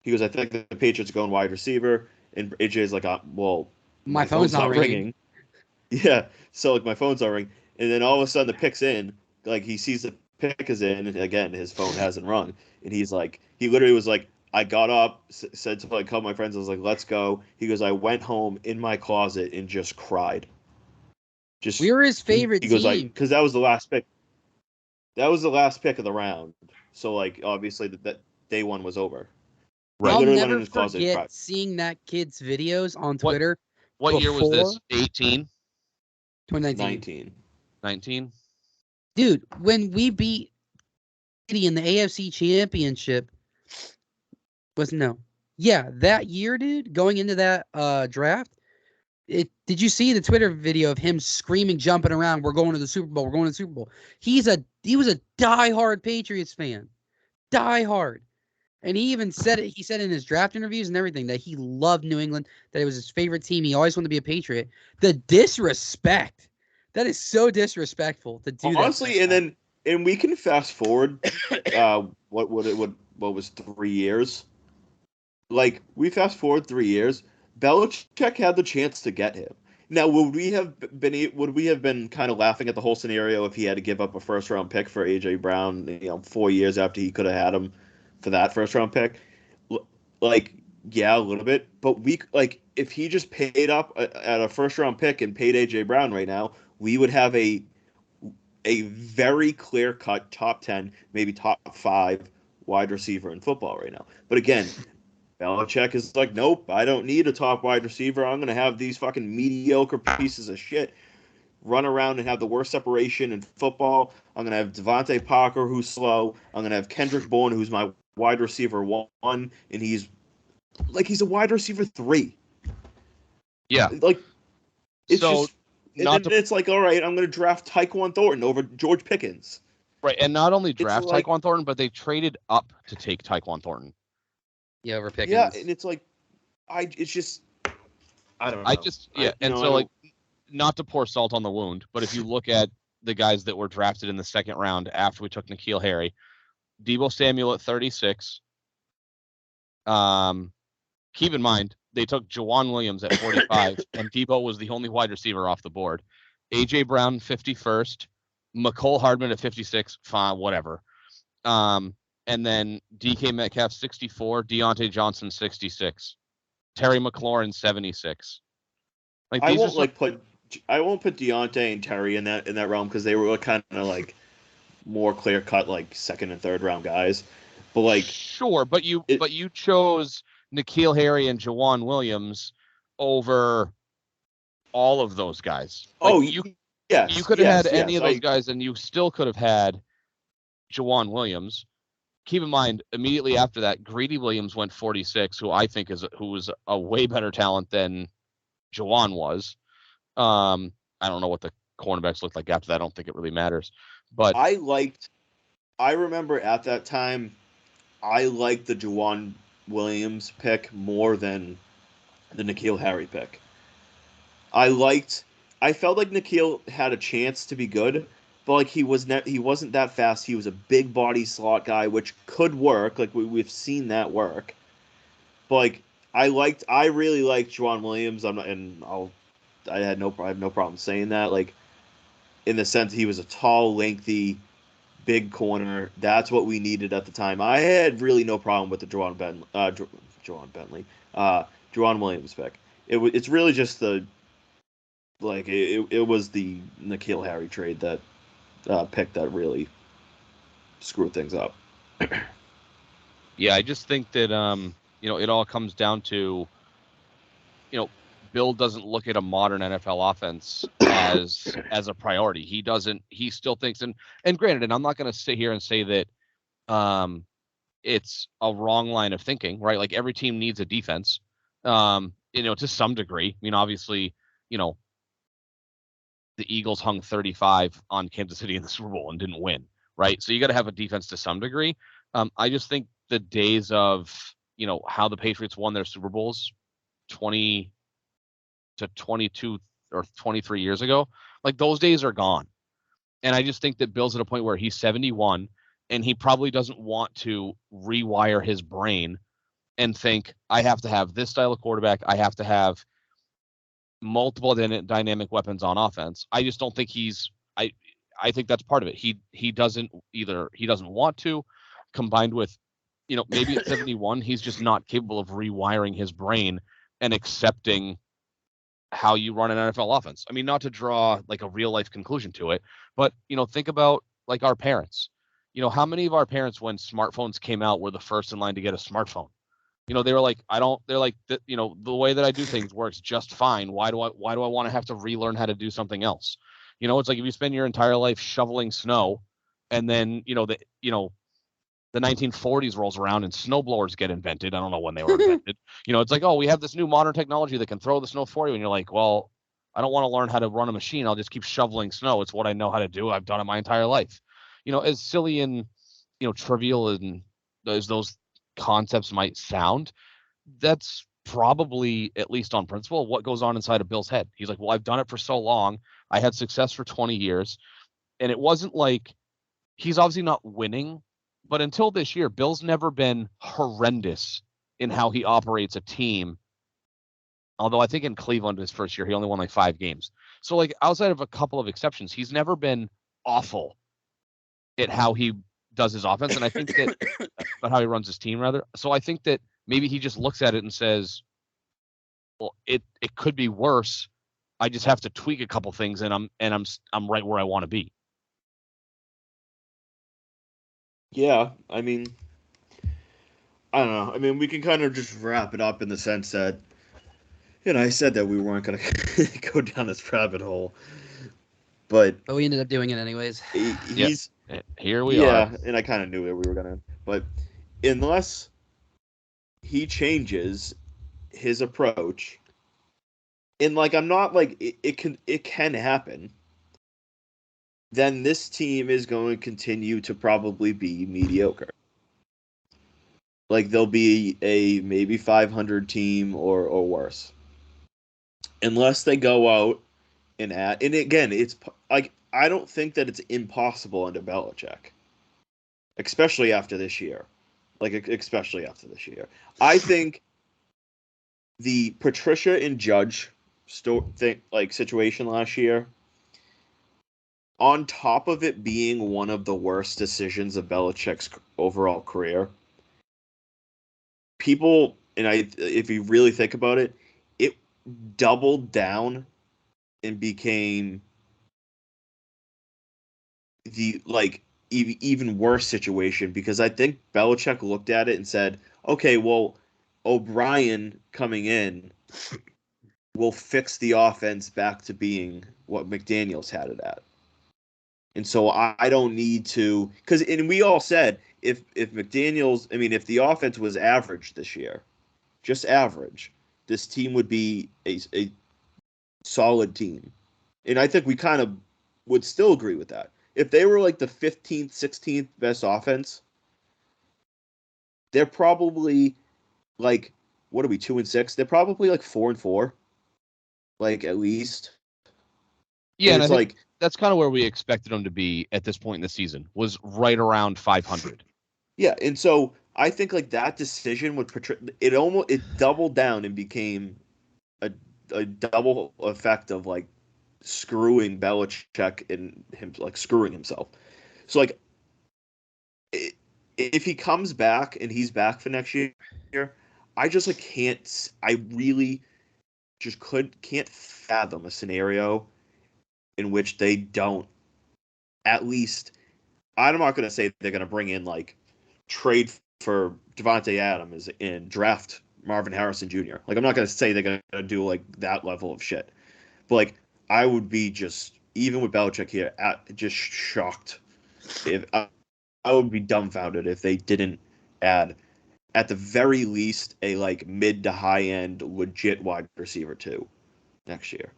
He goes, I think the Patriots are going wide receiver. And AJ's like, well, my phone's not ringing. Yeah, so like my phone's not ringing. And then all of a sudden the pick's in. Like he sees the pick is in, and again his phone hasn't rung. And he's like, he literally was like, I got up, said to like, call my friends. I was like, let's go. He goes, I went home in my closet and just cried. We were his favorite team. He goes, like, because that was the last pick. That was the last pick of the round. So like obviously that day one was over. Right. I'll never forget seeing that kid's videos on Twitter. What year was this? 18? 2019. 19? Dude, when we beat in the AFC Championship, that year, dude, going into that draft, did you see the Twitter video of him screaming, jumping around, we're going to the Super Bowl, we're going to the Super Bowl. He was a diehard Patriots fan. Diehard. And he even said it. He said in his draft interviews and everything that he loved New England, that it was his favorite team. He always wanted to be a Patriot. The disrespect. That is so disrespectful to do that. Honestly, and we can fast forward what was 3 years? Like, we fast forward 3 years. Belichick had the chance to get him. Now, would we have been kind of laughing at the whole scenario if he had to give up a first round pick for AJ Brown, 4 years after he could have had him for that first round pick? Like, yeah, a little bit, but if he just paid up at a first round pick and paid AJ Brown right now, we would have a very clear cut top 10, maybe top 5 wide receiver in football right now. But again, Belichick is like, nope, I don't need a top wide receiver. I'm going to have these fucking mediocre pieces of shit run around and have the worst separation in football. I'm going to have Devontae Parker, who's slow. I'm going to have Kendrick Bourne, who's my wide receiver 1, and he's a wide receiver 3. Yeah. Like, it's like, all right, I'm going to draft Tyquan Thornton over George Pickens. Right, and not only draft Tyquan Thornton, but they traded up to take Tyquan Thornton. Yeah, over Pickens. Yeah, and it's like, I don't know. Not to pour salt on the wound, but if you look at the guys that were drafted in the second round after we took N'Keal Harry, Deebo Samuel at 36. Keep in mind, they took Jawan Williams at 45, and Deebo was the only wide receiver off the board. AJ Brown, 51st. McCole Hardman at 56. Fine, whatever. And then DK Metcalf, 64. Deontay Johnson, 66. Terry McLaurin, 76. I won't put Deontay and Terry in that realm because they were kind of like more clear cut, like second and third round guys. But like, sure, but you chose N'Keal Harry and Jawan Williams over all of those guys. You could have had any of those guys, and you still could have had Jawan Williams. Keep in mind, immediately after that, Greedy Williams went 46, who I think who was a way better talent than Jawan was. I don't know what the cornerbacks looked like after that. I don't think it really matters. But I remember at that time, I liked the Jawan Williams pick more than the N'Keal Harry pick. I felt like N'Keal had a chance to be good, but like he wasn't that fast. He was a big body slot guy, which could work. Like we've seen that work. But like I really liked Juwan Williams. I have no problem saying that. Like in the sense he was a tall, lengthy, big corner. That's what we needed at the time. I had really no problem with the Juwan Williams pick. It's really just it was the N'Keal Harry trade that pick that really screwed things up. Yeah, I just think that it all comes down to, Bill doesn't look at a modern NFL offense as a priority. He still thinks, and granted, and I'm not going to sit here and say that it's a wrong line of thinking, right? Like every team needs a defense, to some degree. I mean, obviously, the Eagles hung 35 on Kansas City in the Super Bowl and didn't win, right? So you got to have a defense to some degree. I just think the days of, how the Patriots won their Super Bowls 20 to 22 or 23 years ago, like those days are gone. And I just think that Bill's at a point where he's 71 and he probably doesn't want to rewire his brain and think, I have to have this style of quarterback. I have to have multiple dynamic weapons on offense. I just don't think I think that's part of it. He doesn't want to, combined with, maybe at 71, he's just not capable of rewiring his brain and accepting how you run an NFL offense. I mean, not to draw like a real life conclusion to it, but think about like our parents. How many of our parents, when smartphones came out, were the first in line to get a smartphone? They were like, they're like, the way that I do things works just fine. Why do I want to have to relearn how to do something else? It's like if you spend your entire life shoveling snow and then, the 1940s rolls around and snowblowers get invented. I don't know when they were invented. It's like, oh, we have this new modern technology that can throw the snow for you. And you're like, well, I don't want to learn how to run a machine. I'll just keep shoveling snow. It's what I know how to do. I've done it my entire life. As silly and, trivial and as those concepts might sound, that's probably, at least on principle, what goes on inside of Bill's head. He's like, well, I've done it for so long. I had success for 20 years. And it wasn't like he's obviously not winning, but until this year, Bill's never been horrendous in how he operates a team. Although I think in Cleveland his first year, he only won like 5 games. So like outside of a couple of exceptions, he's never been awful at how he does his offense. And I think that about how he runs his team rather. So I think that maybe he just looks at it and says, well, it could be worse. I just have to tweak a couple things and I'm right where I want to be. Yeah, I mean, I don't know. I mean, we can kind of just wrap it up in the sense that, I said that we weren't going to go down this rabbit hole, but we ended up doing it anyways. He's here we are. Yeah, and I kind of knew that we were going to, but unless he changes his approach, and like I'm not like it can happen, then this team is going to continue to probably be mediocre. Like they'll be a maybe 500 team or worse. Unless they go out and again, it's like I don't think that it's impossible under Belichick. Especially after this year. Especially after this year. I think the Patricia and Judge situation last year, on top of it being one of the worst decisions of Belichick's overall career, people, if you really think about it, it doubled down and became the even worse situation because I think Belichick looked at it and said, okay, well, O'Brien coming in will fix the offense back to being what McDaniels had it at. And so I don't need to, and we all said if McDaniels, if the offense was average this year, just average, this team would be a solid team. And I think we kind of would still agree with that. If they were like the 15th, 16th best offense, they're probably like what are we, 2-6? They're probably like 4-4, like at least. Yeah, and I it's think like that's kind of where we expected them to be at this point in the season, was right around 500. yeah, and so I think like that decision with it doubled down and became a a double effect of like screwing Belichick and him like screwing himself. So like if he comes back and he's back for next year, I just like can't. I really just can't fathom a scenario in which they don't at least. I'm not going to say they're going to bring in like trade for Devontae Adams and draft Marvin Harrison Jr. Like I'm not going to say they're going to do like that level of shit, but like I would be just even with Belichick here, just shocked if I would be dumbfounded if they didn't add at the very least a like mid to high end legit wide receiver too next year.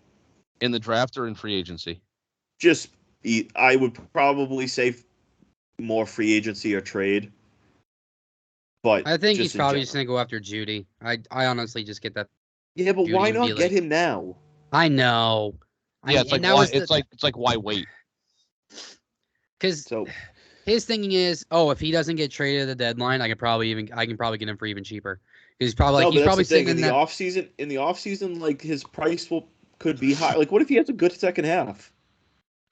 In the draft or in free agency? Just I would probably say more free agency or trade. But I think just he's probably in just gonna go after Judy. I honestly just get that. yeah, but Judy why and be not get like, him now? I know. Yeah, it's like and that why was it's like why wait? because So his thinking is, oh, if he doesn't get traded at the deadline, I can probably get him for even cheaper. He's probably no, but he's that's probably the thing sitting in that. in the off season, like his price could be high. Like, what if he has a good second half?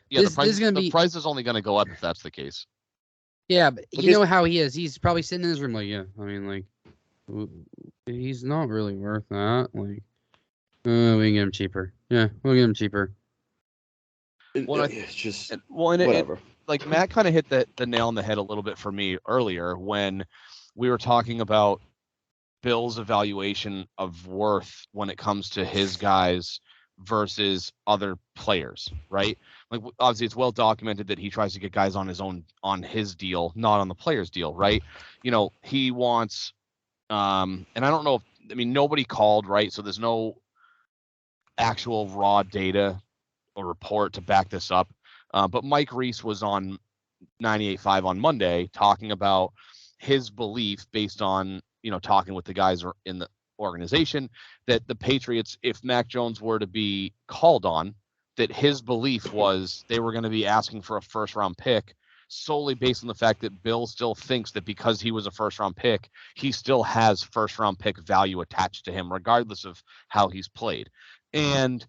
Yeah, This is gonna the be price is only going to go up if that's the case. yeah, but Like you know how he is. He's probably sitting in his room like, yeah. I mean, like, he's not really worth that. Like, we can get him cheaper. Yeah, we'll get him cheaper. It's just it, whatever. like Matt kind of hit the nail on the head a little bit for me earlier when we were talking about Bill's evaluation of worth when it comes to his guys versus other players, right? Like obviously it's well documented that he tries to get guys on his deal, not on the player's deal, right? You know, he wants and I don't know nobody called, right? So there's no actual raw data or report to back this up. But Mike Reese was on 98.5 on Monday talking about his belief based on, talking with the guys in the organization that the Patriots, if Mac Jones were to be called on, that his belief was they were going to be asking for a first round pick solely based on the fact that Bill still thinks that because he was a first round pick, he still has first round pick value attached to him, regardless of how he's played. And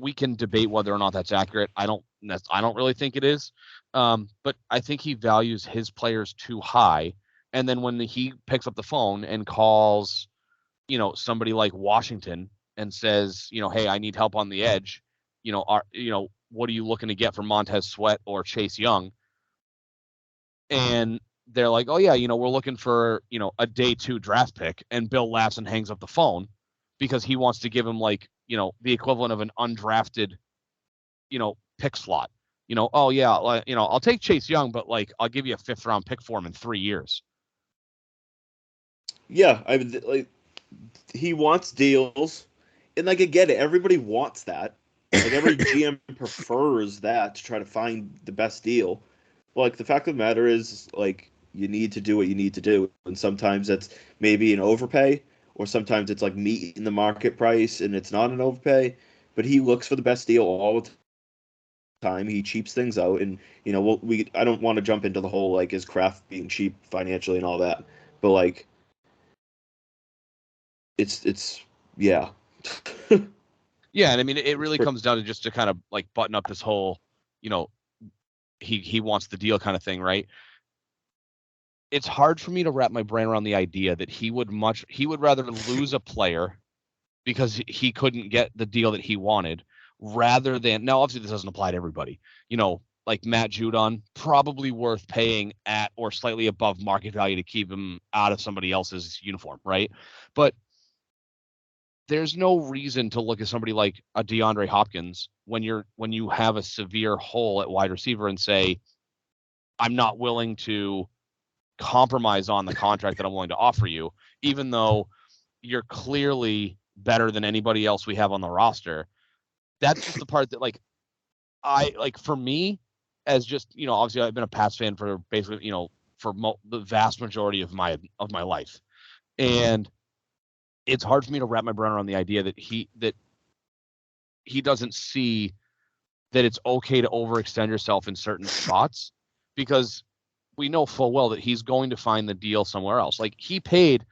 we can debate whether or not that's accurate. I don't really think it is. But I think he values his players too high. And then when he picks up the phone and calls, somebody like Washington and says, hey, I need help on the edge, what are you looking to get from Montez Sweat or Chase Young? And they're like, oh yeah, we're looking for, a day 2 draft pick. And Bill laughs and hangs up the phone because he wants to give him like, the equivalent of an undrafted, pick slot. Oh yeah, I'll take Chase Young, but like I'll give you a 5th round pick for him in 3 years. Yeah, like he wants deals, and like I get it. Everybody wants that. Like every GM prefers that to try to find the best deal. But, like the fact of the matter is, like you need to do what you need to do, and sometimes that's maybe an overpay, or sometimes it's like meeting the market price and it's not an overpay. But he looks for the best deal all the time. He cheaps things out, and I don't want to jump into the whole like his craft being cheap financially and all that, but like it's yeah. Yeah, and it really comes down to just to kind of like button up this whole, he wants the deal kind of thing, right? It's hard for me to wrap my brain around the idea that he would rather lose a player because he couldn't get the deal that he wanted rather than, now obviously this doesn't apply to everybody, like Matt Judon, probably worth paying at or slightly above market value to keep him out of somebody else's uniform, right? But there's no reason to look at somebody like a DeAndre Hopkins when you have a severe hole at wide receiver and say, I'm not willing to compromise on the contract that I'm willing to offer you, even though you're clearly better than anybody else we have on the roster. That's just the part that for me, as just, obviously I've been a Pats fan for basically, for the vast majority of my life. And it's hard for me to wrap my brain around the idea that he doesn't see that it's okay to overextend yourself in certain spots, because we know full well that he's going to find the deal somewhere else. Like he paid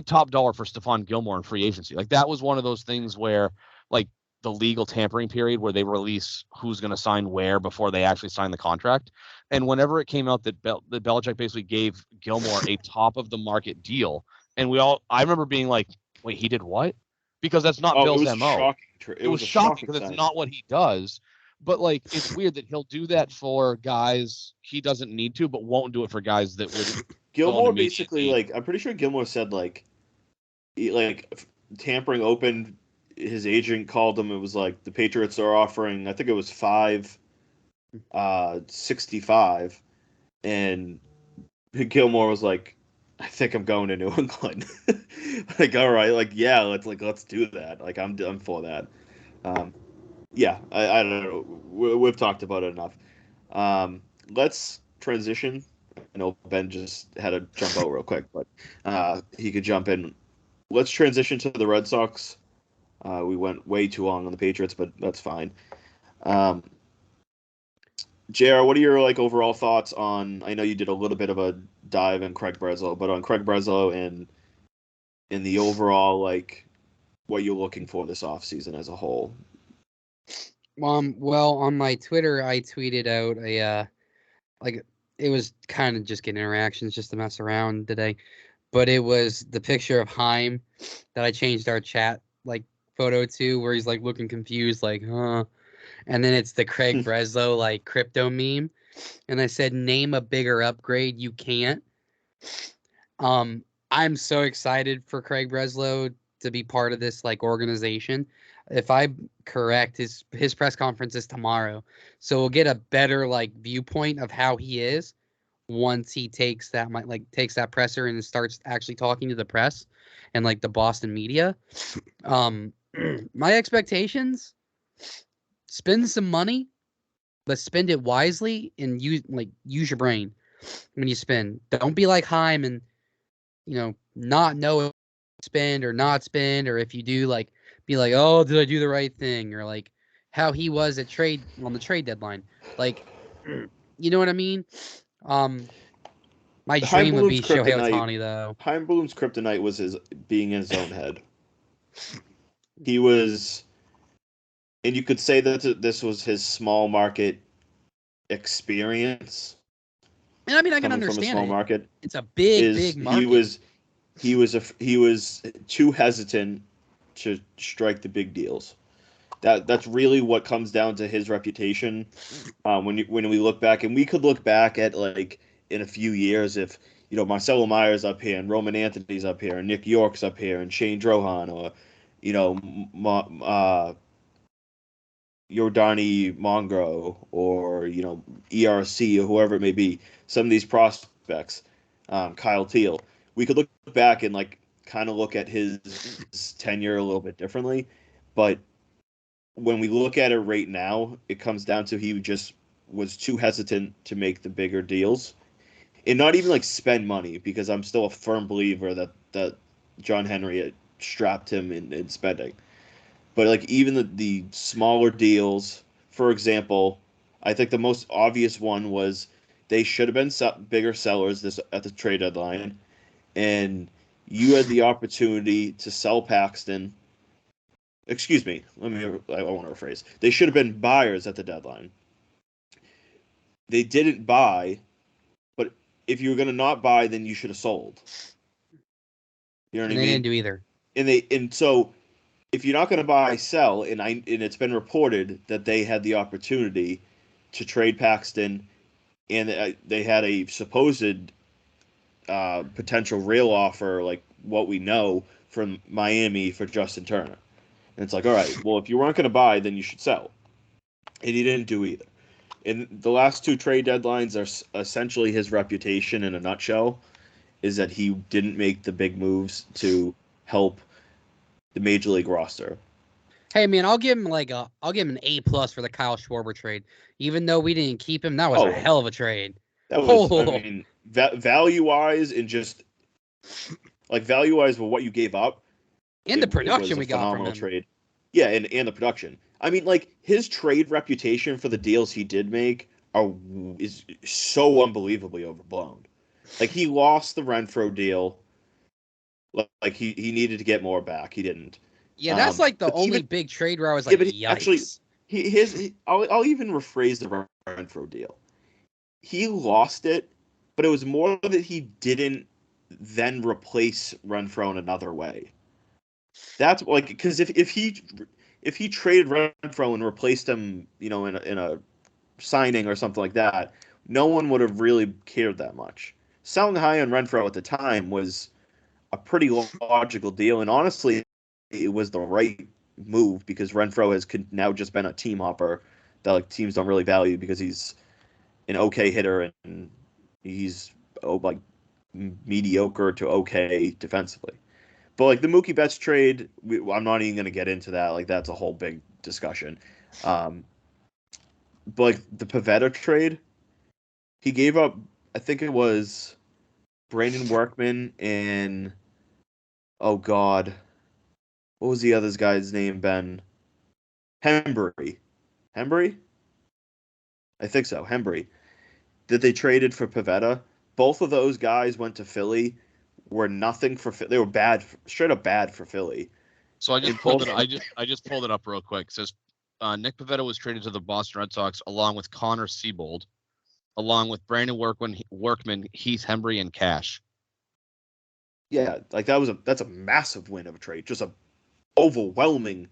top dollar for Stephon Gilmore in free agency. Like that was one of those things where like the legal tampering period where they release who's going to sign where before they actually sign the contract. And whenever it came out that Belichick basically gave Gilmore a top of the market deal, and I remember being like, wait, he did what? Because that's not Bill's MO. It was shocking because it's not what he does. But like, it's weird that he'll do that for guys he doesn't need to, but won't do it for guys that would. Gilmore basically, like, I'm pretty sure Gilmore said like tampering opened. His agent called him. It was like the Patriots are offering, I think it was $5.65, and Gilmore was like, I think I'm going to New England. Like, all right, like, yeah, let's do that. Like, I'm for that. Yeah, I don't know. We've talked about it enough. Let's transition. I know Ben just had to jump out real quick, but he could jump in. Let's transition to the Red Sox. We went way too long on the Patriots, but that's fine. JR, what are your like overall thoughts on? I know you did a little bit of a dive in Craig Breslow, but on Craig Breslow and in the overall like what you're looking for this offseason as a whole. Well, on my Twitter, I tweeted out it was kind of just getting interactions just to mess around today, but it was the picture of Heim that I changed our chat like photo to, where he's like looking confused, like, huh? And then it's the Craig Breslow like crypto meme, and I said, name a bigger upgrade. You can't. I'm so excited for Craig Breslow to be part of this like organization. If I'm correct, his press conference is tomorrow, so we'll get a better like viewpoint of how he is once he takes that presser and starts actually talking to the press and like the Boston media. My expectations: spend some money, but spend it wisely and use your brain when you spend. Don't be like Heim and not know if spend or not spend, or if you do, like, be like, oh, did I do the right thing? Or like how he was on the trade deadline. Like, you know what I mean? My dream would be Shohei Ohtani, though. Chaim Bloom's kryptonite was being in his own head. He was, and you could say that this was his small market experience. And I mean, I can understand from a small market. It's a big market. He was too hesitant to strike the big deals. That's really what comes down to his reputation. When we look back, and we could look back at like in a few years if Marcelo Meyer's up here and Roman Anthony's up here and Nick York's up here and Shane Drohan, or Yordani Mongo, or ERC, or whoever it may be. Some of these prospects, Kyle Teal. We could look back and like kind of look at his tenure a little bit differently, but when we look at it right now, it comes down to he just was too hesitant to make the bigger deals, and not even like spend money, because I'm still a firm believer that John Henry strapped him in spending. But like even the smaller deals, for example, I think the most obvious one was they should have been bigger sellers at the trade deadline, and you had the opportunity to sell Paxton. Excuse me. I want to rephrase. They should have been buyers at the deadline. They didn't buy, but if you were going to not buy, then you should have sold. You know what I mean? They didn't do either. And so if you're not going to buy, sell, and it's been reported that they had the opportunity to trade Paxton, and they had a supposed potential real offer, like what we know, from Miami for Justin Turner. And it's like, all right, well, if you weren't going to buy, then you should sell. And he didn't do either. And the last two trade deadlines are essentially his reputation in a nutshell, is that he didn't make the big moves to help the major league roster. Hey man, I'll give him an A+ for the Kyle Schwarber trade, even though we didn't keep him. That was a hell of a trade. That was, value wise, and just Like value-wise for what you gave up. And the production we got from phenomenal him. trade. Yeah, and the production. I mean, like his trade reputation for the deals he did make is so unbelievably overblown. Like he lost the Renfroe deal. Like he needed to get more back. He didn't. Yeah, that's like the But only even, big trade where I was yeah, like, but yikes. I'll even rephrase the Renfroe deal. He lost it, but it was more that he didn't then replace Renfroe in another way. That's like because if he traded Renfroe and replaced him, in a signing or something like that, no one would have really cared that much. Selling high on Renfroe at the time was a pretty logical deal, and honestly, it was the right move because Renfroe has now just been a team hopper that like teams don't really value because he's an okay hitter and he's like mediocre to okay defensively. But like the Mookie Betts trade, I'm not even going to get into that. Like that's a whole big discussion. But like the Pivetta trade, he gave up. I think it was Brandon Workman and oh god, what was the other guy's name? Ben Hembury. Hembury? I think so. Hembury. That they traded for Pivetta. Both of those guys went to Philly. Were nothing for Philly. They were bad, straight up bad for Philly. So I just pulled it. I just pulled it up real quick. It says Nick Pivetta was traded to the Boston Red Sox along with Connor Siebold, along with Brandon Workman, Heath Hembury, and Cash. Yeah, like that's a massive win of a trade. Just a overwhelming.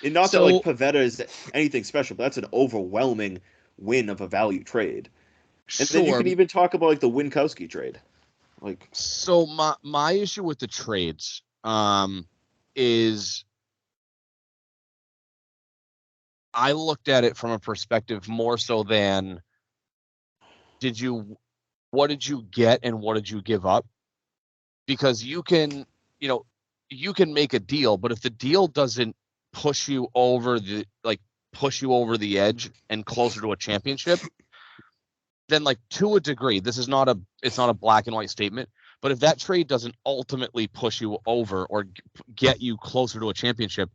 And not that like Pivetta is anything special, but that's an overwhelming win of a value trade. And then you can even talk about like the Winkowski trade. Like so my issue with the trades is I looked at it from a perspective more so than what did you get and what did you give up? Because you can make a deal, but if the deal doesn't push you over the edge and closer to a championship, then like to a degree, it's not a black and white statement, but if that trade doesn't ultimately push you over or get you closer to a championship,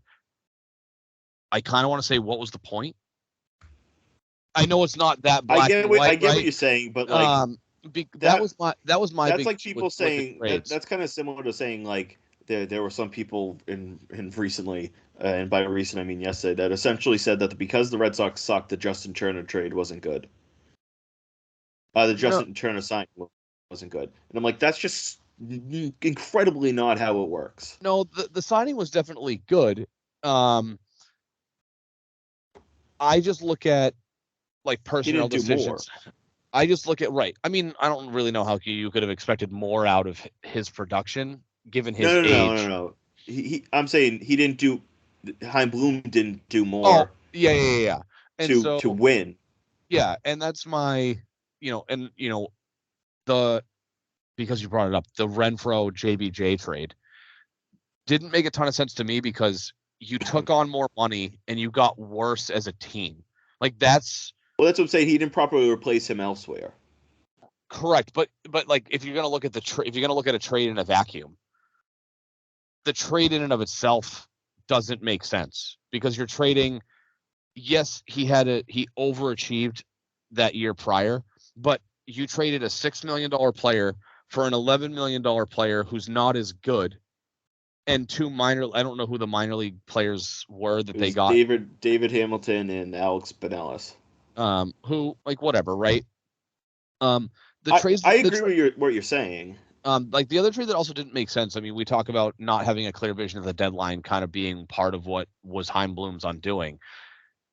I kind of want to say, what was the point? I know it's not that black and white. I get right? what you're saying, but like that was my that's big like people with saying that's kind of similar to saying like there were some people in recently, and by recent I mean yesterday, that essentially said that because the Red Sox sucked, the Justin Turner trade wasn't good. The Justin Turner sign wasn't good, and I'm like, that's just incredibly not how it works. No, the signing was definitely good. I just look at like personnel decisions. I just look at I mean, I don't really know how you could have expected more out of his production given his age. No. I'm saying he didn't do. Chaim Bloom didn't do more. Oh, yeah. And to win. Yeah, and that's my, because you brought it up, the Renfroe JBJ trade didn't make a ton of sense to me because you took on more money and you got worse as a team. Like that's what I'm saying. He didn't properly replace him elsewhere. Correct, but like if you're gonna look at if you're gonna look at a trade in a vacuum, the trade in and of itself doesn't make sense because you're trading. Yes, he overachieved that year prior, but you traded a $6 million player for an $11 million player who's not as good, and two minor. I don't know who the minor league players were that they got. David Hamilton and Alex Benelis. Who like whatever, right? I agree with what you're saying. Like the other trade that also didn't make sense. I mean, we talk about not having a clear vision of the deadline kind of being part of what was Chaim Bloom's undoing.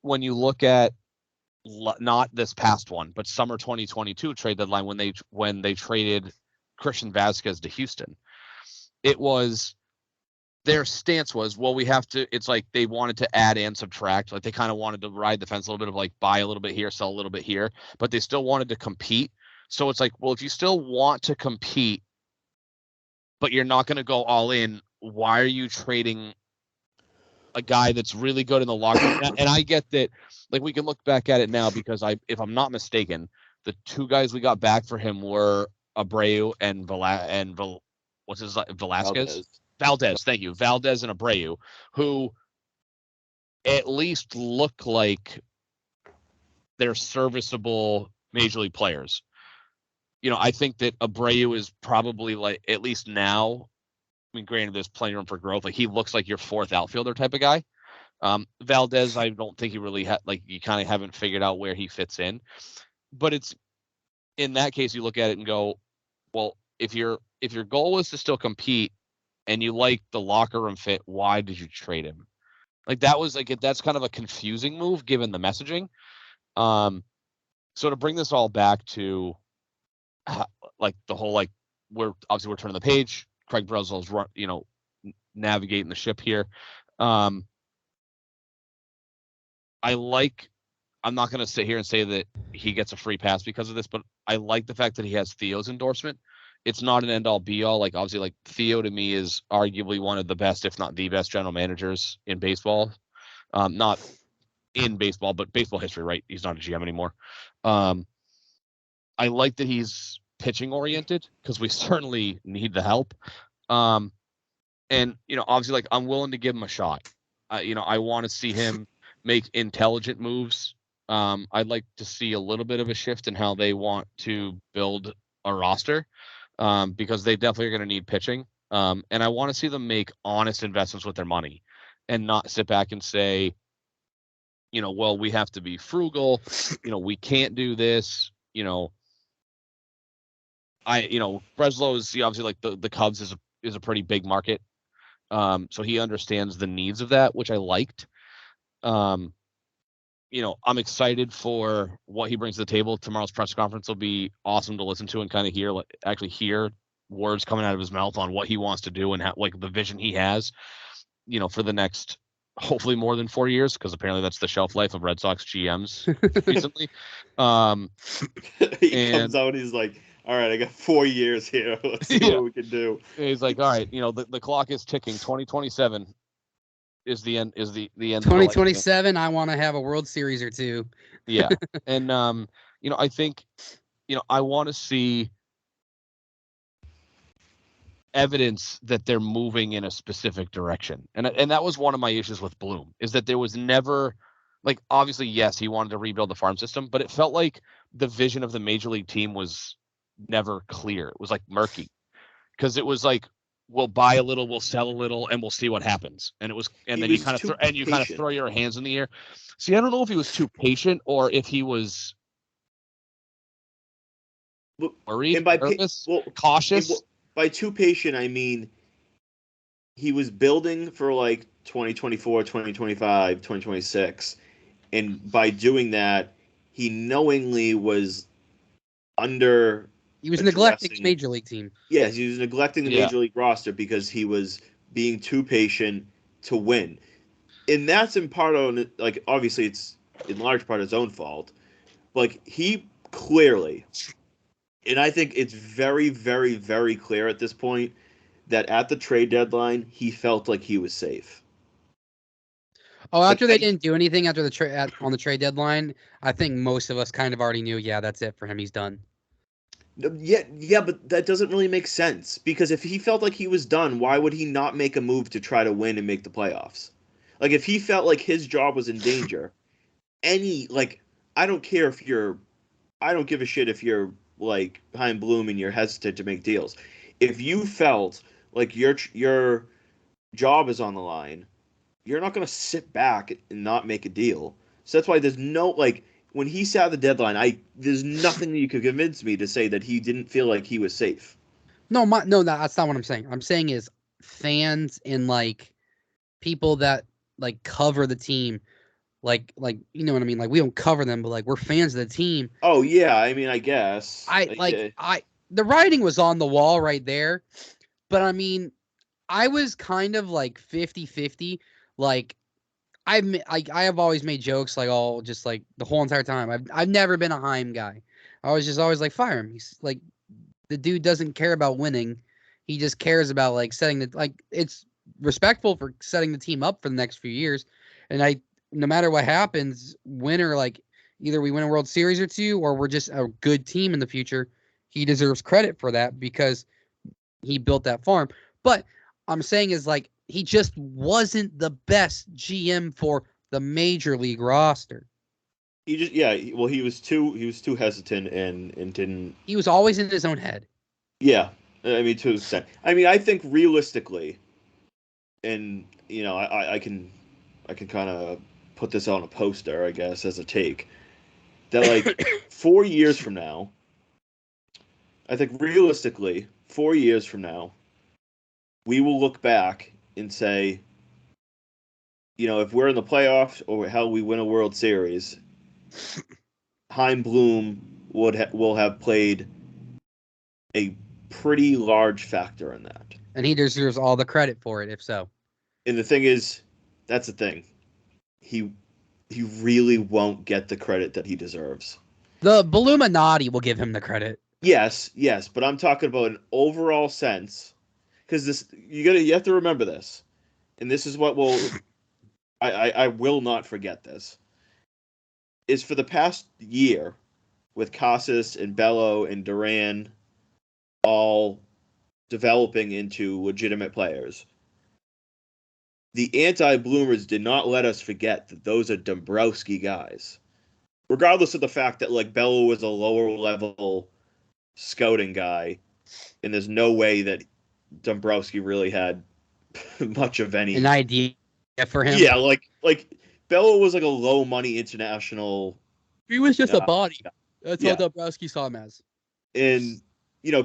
When you look at not this past one, but summer 2022 trade deadline when they traded Christian Vasquez to Houston, it was their stance was, well, we have to. It's like they wanted to add and subtract. Like they kind of wanted to ride the fence a little bit of like buy a little bit here, sell a little bit here, but they still wanted to compete. So it's like, well, if you still want to compete, but you're not going to go all in, why are you trading a guy that's really good in the locker room? And I get that, like we can look back at it now because if I'm not mistaken, the two guys we got back for him were Abreu and what's his Velasquez? Valdez. Thank you. Valdez and Abreu, who at least look like they're serviceable major league players. I think that Abreu is probably like, at least now, I mean, granted, there's plenty of room for growth. Like, he looks like your fourth outfielder type of guy. Valdez, I don't think he really you kind of haven't figured out where he fits in. But it's, in that case, you look at it and go, well, if your goal was to still compete and you like the locker room fit, why did you trade him? Like, that was like, that's kind of a confusing move given the messaging. So to bring this all back to like the whole, like, we're turning the page. Craig Breslow's navigating the ship here. I'm not going to sit here and say that he gets a free pass because of this, but I like the fact that he has Theo's endorsement. It's not an end all be all. Like, obviously, like, Theo to me is arguably one of the best, if not the best, general managers in baseball. Not in baseball, but baseball history, right? He's not a GM anymore. I like that he's pitching oriented because we certainly need the help. And, obviously, like, I'm willing to give him a shot. I want to see him make intelligent moves. I'd like to see a little bit of a shift in how they want to build a roster, because they definitely are going to need pitching. And I want to see them make honest investments with their money and not sit back and say, well, we have to be frugal. We can't do this. Breslow is obviously, like, the Cubs is a pretty big market. So he understands the needs of that, which I liked. I'm excited for what he brings to the table. Tomorrow's press conference will be awesome to listen to and kind of hear words coming out of his mouth on what he wants to do and how, like, the vision he has, for the next, hopefully more than 4 years, because apparently that's the shelf life of Red Sox GMs recently. He comes out, he's like, all right, I got 4 years here. Let's see what we can do. He's like, all right, the clock is ticking. 2027 is the end. 2027. I want to have a World Series or two. Yeah, and I think, I want to see evidence that they're moving in a specific direction, and that was one of my issues with Bloom, is that there was never, like, obviously, yes, he wanted to rebuild the farm system, but it felt like the vision of the major league team was never clear. It was like murky, because it was like, we'll buy a little, we'll sell a little, and we'll see what happens. And then you kind of throw your hands in the air. See, I don't know if he was too patient or if he was worried, nervous, cautious. By too patient, I mean he was building for, like, 2024, 2025, 2026. And by doing that, he knowingly was He was neglecting the major league team. Yes, he was neglecting the major league roster because he was being too patient to win. And that's in part on, like, obviously it's in large part his own fault. Like, he clearly, and I think it's very, very, very clear at this point, that at the trade deadline, he felt like he was safe. Oh, after they didn't do anything after on the trade deadline, I think most of us kind of already knew, yeah, that's it for him. He's done. Yeah, but that doesn't really make sense, because if he felt like he was done, why would he not make a move to try to win and make the playoffs? Like, if he felt like his job was in danger, I don't give a shit if you're, like, Chaim Bloom and you're hesitant to make deals. If you felt like your job is on the line, you're not going to sit back and not make a deal. So that's why there's no, like, when he sat the deadline, there's nothing that you could convince me to say that he didn't feel like he was safe. No, that's not what I'm saying. I'm saying is fans and, like, people that, like, cover the team, like, you know what I mean? Like, we don't cover them, but, like, we're fans of the team. Oh yeah, I mean, I guess the writing was on the wall right there, but I mean, I was kind of like 50-50. Like, I have always made jokes, like, all just, like, the whole entire time. I've never been a Chaim guy. I was just always like, fire him. He's like, the dude doesn't care about winning. He just cares about, like, it's respectful for setting the team up for the next few years. And no matter what happens, winner, like, either we win a World Series or two, or we're just a good team in the future, he deserves credit for that, because he built that farm. But I'm saying is like he just wasn't the best GM for the major league roster. He just he was too hesitant and didn't. He was always in his own head. Yeah, I mean to an extent. I mean I think realistically, and I can kind of put this on a poster, I guess, as a take that like 4 years from now, I think realistically 4 years from now, we will look back and say, if we're in the playoffs or hell we win a World Series, Chaim Bloom will have played a pretty large factor in that. And he deserves all the credit for it, if so. And the thing is, that's the thing. He really won't get the credit that he deserves. The Illuminati will give him the credit. Yes, but I'm talking about an overall sense, because you have to remember this, and this is what I will not forget this. Is for the past year, with Casas and Bello and Duran all developing into legitimate players, the anti-bloomers did not let us forget that those are Dombrowski guys. Regardless of the fact that like Bello was a lower level scouting guy, and there's no way that Dombrowski really had much of any an idea for him. Yeah, like Bello was like a low money international. He was just a body. That's yeah. all Dombrowski saw him as. And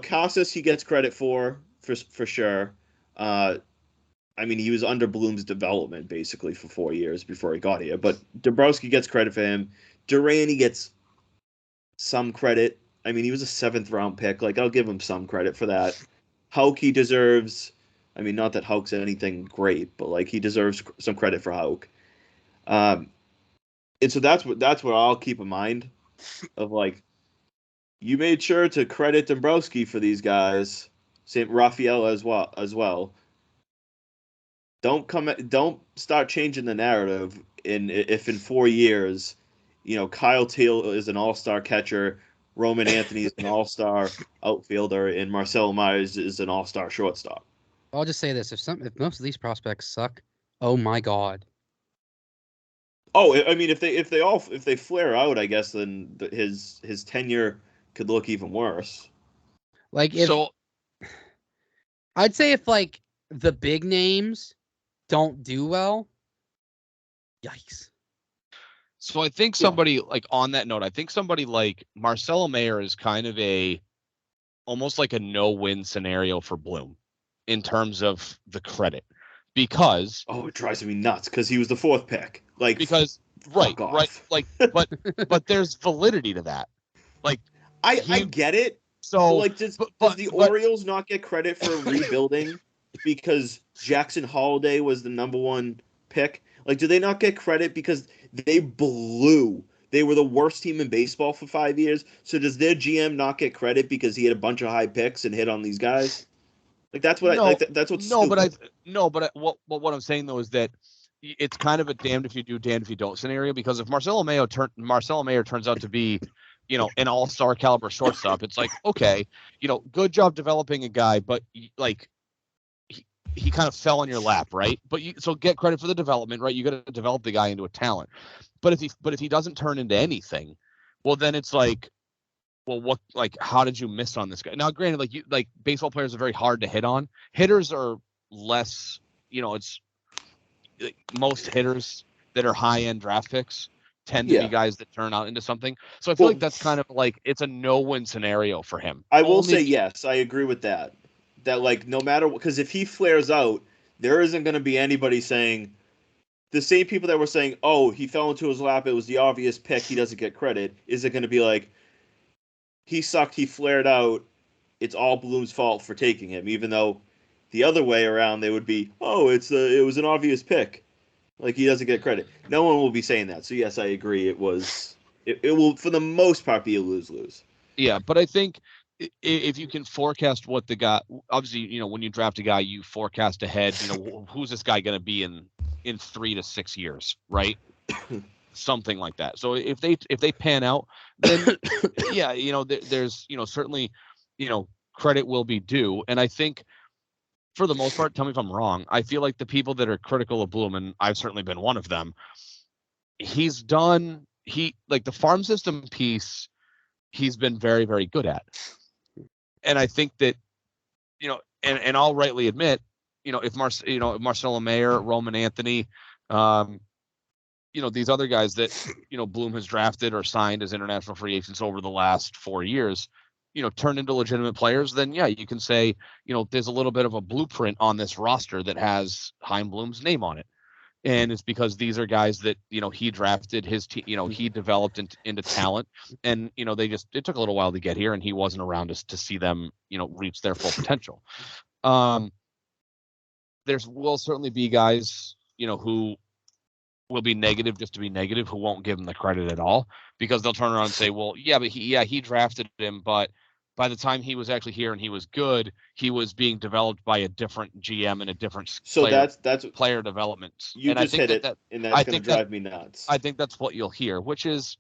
Casas he gets credit for sure. I mean, he was under Bloom's development basically for 4 years before he got here. But Dombrowski gets credit for him. Duran, he gets some credit. I mean, he was a 7th round pick. Like, I'll give him some credit for that. Houck, he deserves. I mean, not that Houck's anything great, but like he deserves some credit for Houck. And so that's what I'll keep in mind of like, you made sure to credit Dombrowski for these guys, St. Raphael as well. Don't start changing the narrative. If in 4 years, Kyle Teal is an all-star catcher, Roman Anthony is an all-star outfielder, and Marcelo Myers is an all-star shortstop. I'll just say this: if most of these prospects suck, oh my god. Oh, I mean, if they flare out, I guess then his tenure could look even worse. Like I'd say if like the big names don't do well, yikes. So I think somebody like on that note, I think somebody like Marcelo Mayer is kind of almost like a no-win scenario for Bloom in terms of the credit, because it drives me nuts because he was the 4th pick. Like because right, like but there's validity to that. Like I get it. So like does the Orioles not get credit for rebuilding because Jackson Holliday was the number 1 pick? Like, do they not get credit because they blew? They were the worst team in baseball for 5 years. So does their GM not get credit because he had a bunch of high picks and hit on these guys? Like that's what that's what's stupid. But what I'm saying though is that it's kind of a damned if you do, damned if you don't scenario, because if Marcelo Mayer turns out to be, an all-star caliber shortstop, it's like, okay, good job developing a guy, but like he kind of fell on your lap, right? But so get credit for the development, right? You got to develop the guy into a talent. But if he doesn't turn into anything, well then it's like, well, what, like, how did you miss on this guy? Now, granted, like baseball players are very hard to hit on. Hitters are less, it's like, most hitters that are high-end draft picks tend to be guys that turn out into something. So I feel like that's kind of like, it's a no-win scenario for him. I will say yes, I agree with that. That like no matter what, because if he flares out, there isn't going to be anybody saying, the same people that were saying, oh, he fell into his lap, it was the obvious pick, he doesn't get credit, isn't going to be like, he sucked, he flared out, it's all Bloom's fault for taking him, even though the other way around they would be, oh, it was an obvious pick. Like, he doesn't get credit. No one will be saying that. So yes, I agree. It will for the most part be a lose-lose. Yeah, but I think if you can forecast what the guy, obviously, when you draft a guy, you forecast ahead, who's this guy going to be in 3 to 6 years, right? Something like that. So if they pan out, then yeah, there's certainly, credit will be due. And I think for the most part, tell me if I'm wrong, I feel like the people that are critical of Bloom, and I've certainly been one of them, like the farm system piece, he's been very, very good at. And I think that, and I'll rightly admit, if Marcelo Mayer, Roman Anthony, these other guys that, Bloom has drafted or signed as international free agents over the last 4 years, turned into legitimate players, then yeah, you can say, there's a little bit of a blueprint on this roster that has Chaim Bloom's name on it. And it's because these are guys that, he drafted his team, he developed into talent, and, it took a little while to get here, and he wasn't around us to see them, reach their full potential. Will certainly be guys, who will be negative just to be negative, who won't give him the credit at all, because they'll turn around and say, well, yeah, but he drafted him, but by the time he was actually here and he was good, he was being developed by a different GM and a different that's player development. You and just I think hit it, and that's going to drive me nuts. I think that's what you'll hear, which is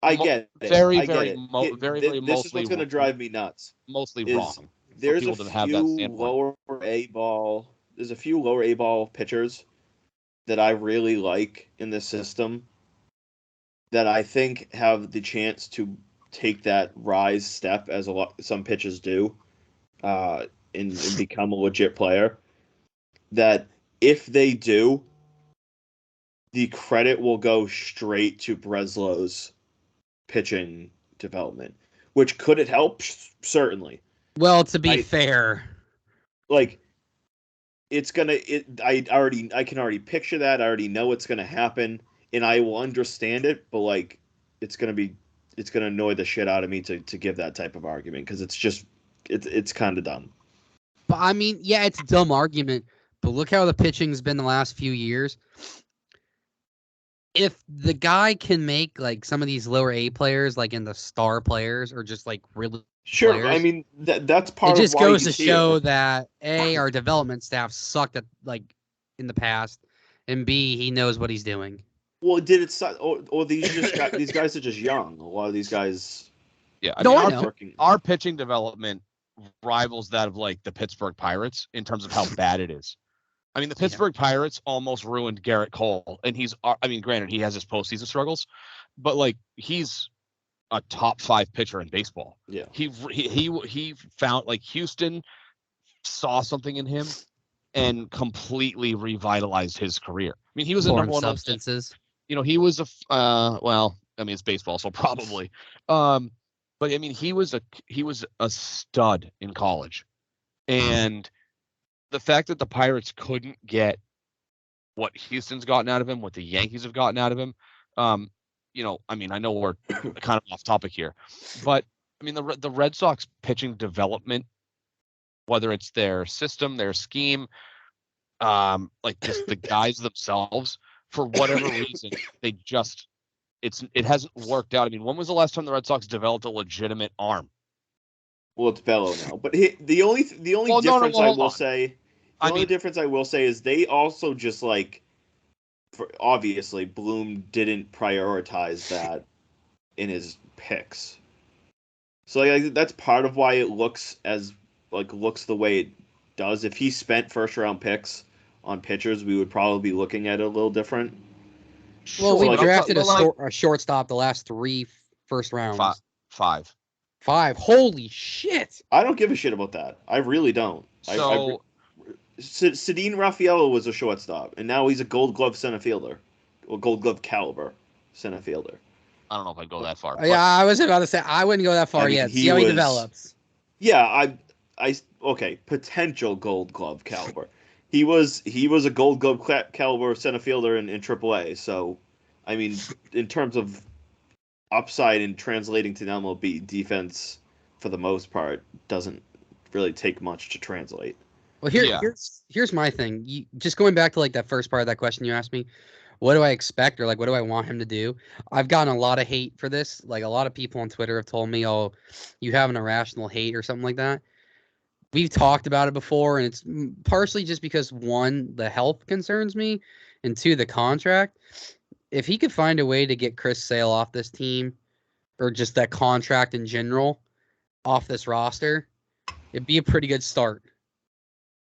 I get it. Very, I get very, it. very, This mostly is what's going to drive me nuts. Mostly wrong. There's a few lower A ball. There's a few lower A ball pitchers that I really like in this system that I think have the chance to take that rise step, as some pitchers do, and become a legit player. That if they do, the credit will go straight to Breslow's pitching development. Which could it help? Certainly. Well, to be fair, like it's gonna. I can already picture that. I already know it's gonna happen, and I will understand it. But like, it's gonna annoy the shit out of me to give that type of argument, because it's kind of dumb. But I mean, yeah, it's a dumb argument. But look how the pitching's been the last few years. If the guy can make like some of these lower A players, like in the star players, or just like really sure, players, I mean that's part. It just of why goes to show here. that our development staff sucked at in the past, and B, he knows what he's doing. Well, did it suck? Or these these guys are just young. A lot of these guys. Yeah, I know. Our pitching development rivals that of like the Pittsburgh Pirates in terms of how bad it is. I mean, the Pittsburgh Pirates almost ruined Garrett Cole, and granted, he has his postseason struggles, but like he's a top 5 pitcher in baseball. Yeah. He found, like, Houston saw something in him and completely revitalized his career. I mean, he was a number one substances. He was it's baseball, so probably. But I mean, he was a stud in college. And the fact that the Pirates couldn't get what Houston's gotten out of him, what the Yankees have gotten out of him, I mean, I know we're kind of off topic here, but I mean, the Red Sox pitching development, whether it's their system, their scheme, like just the guys themselves, for whatever reason, it hasn't worked out. I mean, when was the last time the Red Sox developed a legitimate arm? Well, it's Bello now, but the only difference I will say is they also just like. Obviously, Bloom didn't prioritize that in his picks, so like, that's part of why it looks the way it does. If he spent first round picks on pitchers, we would probably be looking at it a little different. Well, we drafted a shortstop the last 3 first rounds. 5. Holy shit! I don't give a shit about that. I really don't. So. Cedine Raffaello was a shortstop, and now he's a Gold Glove center fielder, or Gold Glove caliber center fielder. I don't know if I'd go that far. Yeah, I was about to say I wouldn't go that far yet. See how he develops. Yeah, okay, potential Gold Glove caliber. He was a Gold Glove caliber center fielder in AAA. So, I mean, in terms of upside and translating to MLB, defense for the most part doesn't really take much to translate. Well, here's my thing. Just going back to like that first part of that question you asked me, what do I expect, or like what do I want him to do? I've gotten a lot of hate for this. Like, a lot of people on Twitter have told me, "Oh, you have an irrational hate" or something like that. We've talked about it before, and it's partially just because, 1, the health concerns me, and 2, the contract. If he could find a way to get Chris Sale off this team, or just that contract in general, off this roster, it'd be a pretty good start.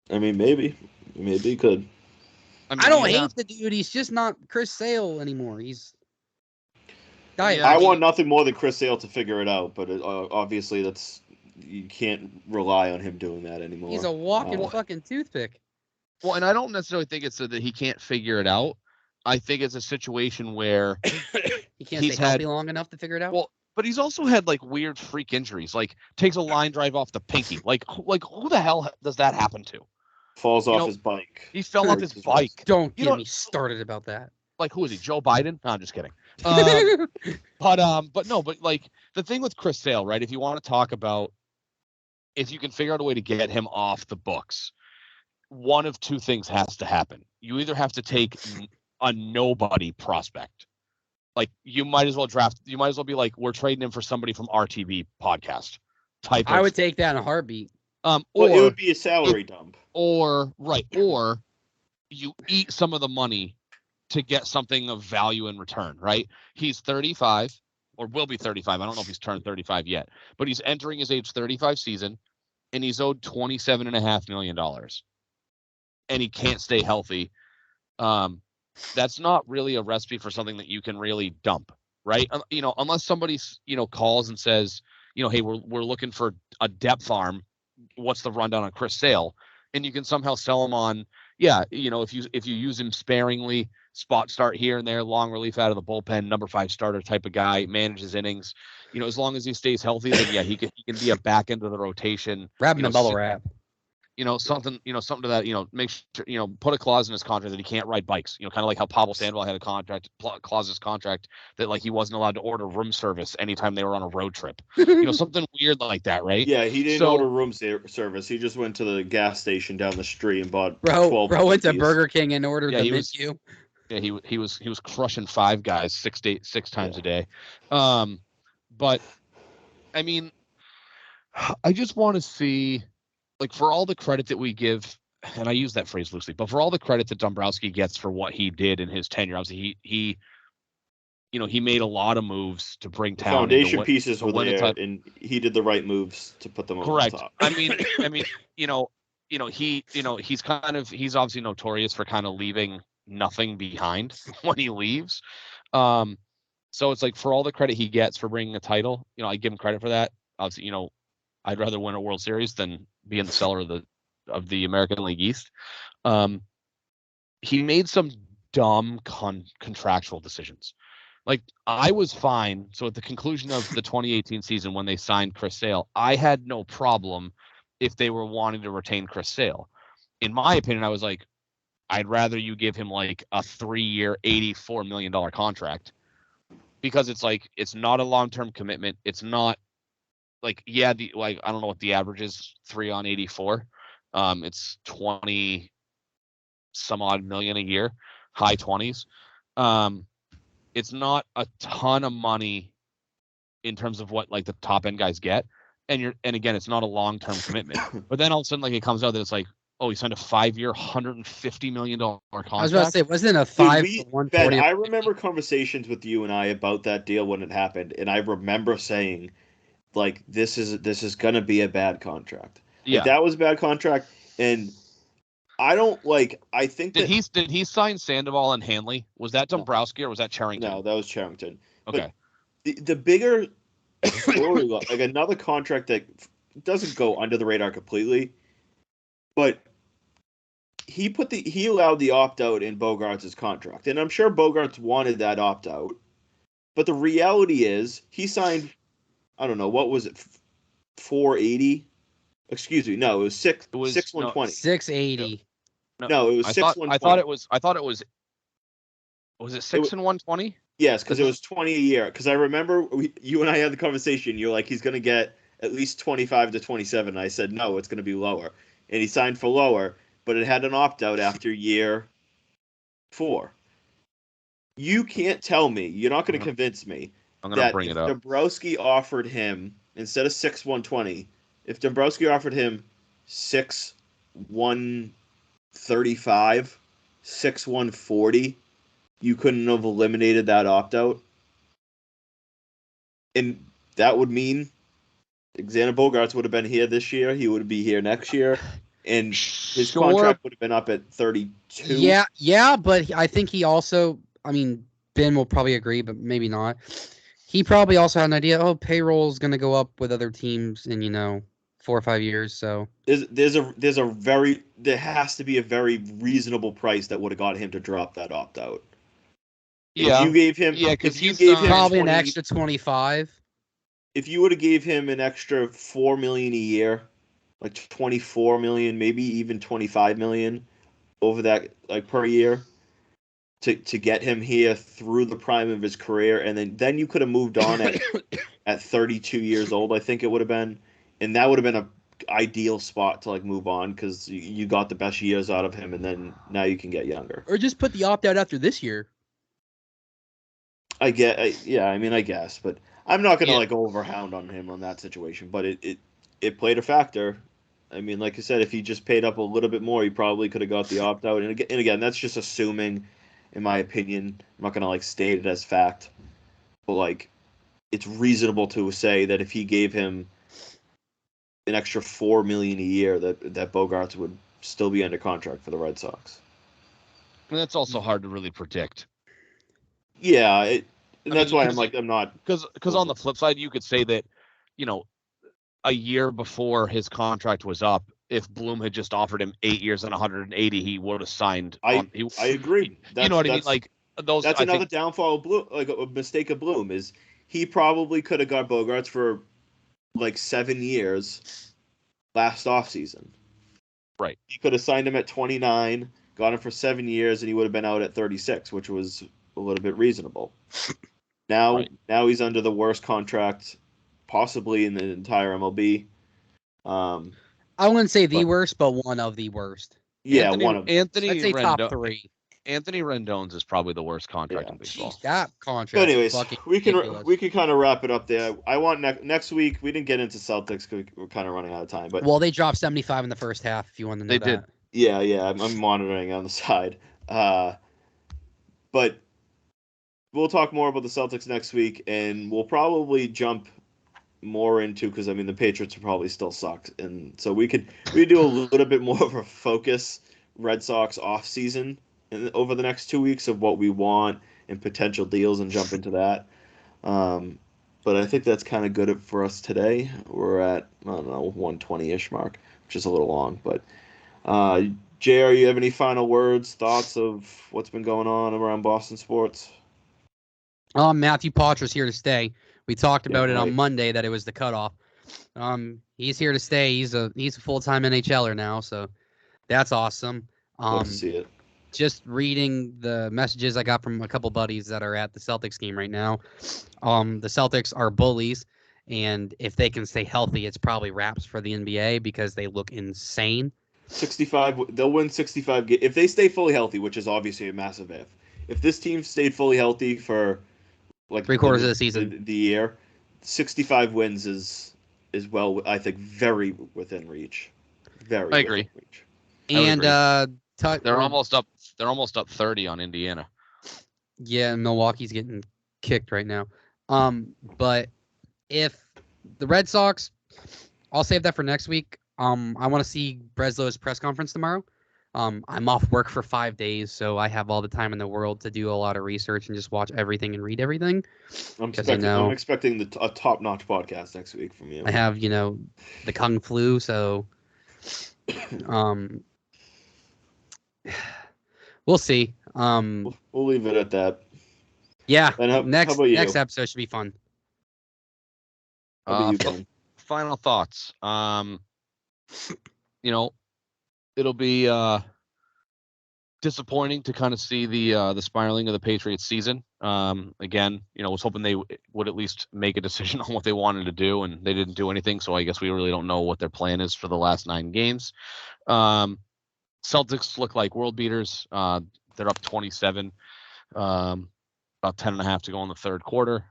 I mean, maybe he could. I don't hate the dude. He's just not Chris Sale anymore. He's I want nothing more than Chris Sale to figure it out, but obviously you can't rely on him doing that anymore. He's a walking fucking toothpick. Well, and I don't necessarily think it's so that he can't figure it out. I think it's a situation where he can't stay healthy long enough to figure it out. Well, but he's also had like weird freak injuries, like takes a line drive off the pinky. Like who the hell does that happen to? Falls off his bike. He fell off his bike. Don't get me started about that. Like, who is he? Joe Biden? No, I'm just kidding. But like the thing with Chris Sale, right? If you want to talk about if you can figure out a way to get him off the books, one of two things has to happen. You either have to take a nobody prospect. Like you might as well be like, we're trading him for somebody from RTV podcast type. I would take that in a heartbeat. Or it would be a salary dump. Or you eat some of the money to get something of value in return, right? He's 35 or will be 35. I don't know if he's turned 35 yet, but he's entering his age 35 season and he's owed $27.5 million and he can't stay healthy. That's not really a recipe for something that you can really dump, right? Unless somebody, calls and says, hey, we're looking for a depth arm. What's the rundown on Chris Sale? And you can somehow sell him on, if you use him sparingly, spot start here and there, long relief out of the bullpen, number 5 starter type of guy, manages innings. As long as he stays healthy, then he can be a back end of the rotation. Wrap him in bubble wrap. Something to that, make sure, put a clause in his contract that he can't ride bikes, kind of like how Pablo Sandoval had a clause in his contract that like he wasn't allowed to order room service anytime they were on a road trip, something weird like that, right? Yeah, he didn't order room service. He just went to the gas station down the street and bought 12 Bro went to Burger King and ordered the menu. He was crushing 5 guys 6 times a day. But I mean, I just want to see, like, for all the credit that we give, and I use that phrase loosely, but for all the credit that Dombrowski gets for what he did in his tenure, obviously he made a lot of moves to bring talent. Foundation pieces were there, and he did the right moves to put them over the top. I mean, he's obviously notorious for kind of leaving nothing behind when he leaves. So it's like, for all the credit he gets for bringing a title, I give him credit for that. Obviously, I'd rather win a World Series than be in the cellar of the American League East. He made some dumb contractual decisions. Like, I was fine. So at the conclusion of the 2018 season, when they signed Chris Sale, I had no problem if they were wanting to retain Chris Sale. In my opinion, I was like, I'd rather you give him like a 3-year, $84 million contract, because it's like, it's not a long-term commitment. It's not like, I don't know what the average is, 3 on 84. It's 20 some odd million a year, high 20s. It's not a ton of money in terms of what like the top end guys get. And again, it's not a long-term commitment. But then all of a sudden, like, it comes out that it's like, oh, he signed a 5-year, $150 million contract. I was about to say, wasn't it a 5 to 140? Ben, I remember conversations with you and I about that deal when it happened, and I remember saying, like, this is gonna be a bad contract. Yeah, like, that was a bad contract, and I don't like. I think did he sign Sandoval and Hanley? Was that Dombrowski or was that Charrington? No, that was Charrington. Okay. But the bigger story, like another contract that doesn't go under the radar completely, but he allowed the opt out in Bogaerts' contract, and I'm sure Bogaerts wanted that opt out. But the reality is, he signed, I don't know, what was it, 480? Excuse me, no, it was 6/120. 680. No, it was 6/120. I thought it was. Was it 6 and 120? Yes, because it was 20 a year. Because I remember you and I had the conversation. You're like, he's going to get at least 25 to 27. And I said, no, it's going to be lower. And he signed for lower, but it had an opt-out after year 4. You can't tell me, you're not going to convince me, that if Dombrowski offered him, instead of 6/120, if Dombrowski offered him 6/135, 6/140, you couldn't have eliminated that opt-out. And that would mean Xander Bogaerts would have been here this year. He would be here next year, and his Sure. contract would have been up at 32. Yeah, but I think he also, I mean, Ben will probably agree, but maybe not. He probably also had an idea, payroll is going to go up with other teams in, 4 or 5 years, so. There has to be a very reasonable price that would have got him to drop that opt out. Yeah. If you gave him, because if you gave him probably 20, an extra 25. If you would have gave him an extra $4 million a year, like $24 million, maybe even $25 million over that, like per year, to get him here through the prime of his career, and then you could have moved on at 32 years old, I think it would have been, and that would have been a ideal spot to like move on because you got the best years out of him, and then now you can get younger. Or just put the opt out after this year. I guess, but I'm not gonna like overhound on him on that situation. But it played a factor. I mean, like I said, if he just paid up a little bit more, he probably could have got the opt out. And again, that's just assuming, in my opinion. I'm not gonna like state it as fact, but like it's reasonable to say that if he gave him an extra $4 million a year, that Bogaerts would still be under contract for the Red Sox. And that's also hard to really predict. Yeah, that's why I'm not, because on the flip side, you could say that, a year before his contract was up, if Bloom had just offered him 8 years and 180, he would have signed. I agree. You know what I mean? Like those. That's another downfall of Bloom, like a mistake of Bloom, is he probably could have got Bogaerts for like 7 years last offseason. Right. He could have signed him at 29, got him for 7 years, and he would have been out at 36, which was a little bit reasonable. Now he's under the worst contract possibly in the entire MLB. I wouldn't say the worst, but one of the worst. Yeah, I'd say top 3. Anthony Rendon's is probably the worst contract in baseball. Jeez, that contract. But anyways, we can kind of wrap it up there. I want next week. We didn't get into Celtics because we're kind of running out of time. But they dropped 75 in the first half. If you want to know they that. did. Yeah. I'm monitoring on the side. But we'll talk more about the Celtics next week, and we'll probably jump more into, because I mean the Patriots will probably still suck, and so we do a little bit more of a focus Red Sox off season over the next 2 weeks of what we want and potential deals, and jump into that. But I think that's kind of good for us today. We're at 120-ish mark, which is a little long. But JR, you have any final words, thoughts of what's been going on around Boston sports? Matthew Potter's here to stay. We talked about it on Monday that it was the cutoff. He's here to stay. He's a full-time NHLer now, so that's awesome. Love to see it. Just reading the messages I got from a couple buddies that are at the Celtics game right now. The Celtics are bullies, and if they can stay healthy, it's probably wraps for the NBA because they look insane. 65. They'll win 65 if they stay fully healthy, which is obviously a massive if. If this team stayed fully healthy for like 3/4 of the season, the year, 65 wins is well, I think, very within reach. Very. I agree. Reach. And they're almost up. They're almost up 30 on Indiana. Yeah, Milwaukee's getting kicked right now. But if the Red Sox, I'll save that for next week. I want to see Breslow's press conference tomorrow. I'm off work for 5 days, so I have all the time in the world to do a lot of research and just watch everything and read everything. I'm expecting a top-notch podcast next week from you. I have, the Kung Flu, so we'll see. We'll leave it at that. Yeah. And next episode should be fun. Final thoughts. It'll be disappointing to kind of see the spiraling of the Patriots season. Again, was hoping they would at least make a decision on what they wanted to do, and they didn't do anything. So I guess we really don't know what their plan is for the last 9 games. Celtics look like world beaters. They're up 27, about 10.5 to go in the third quarter.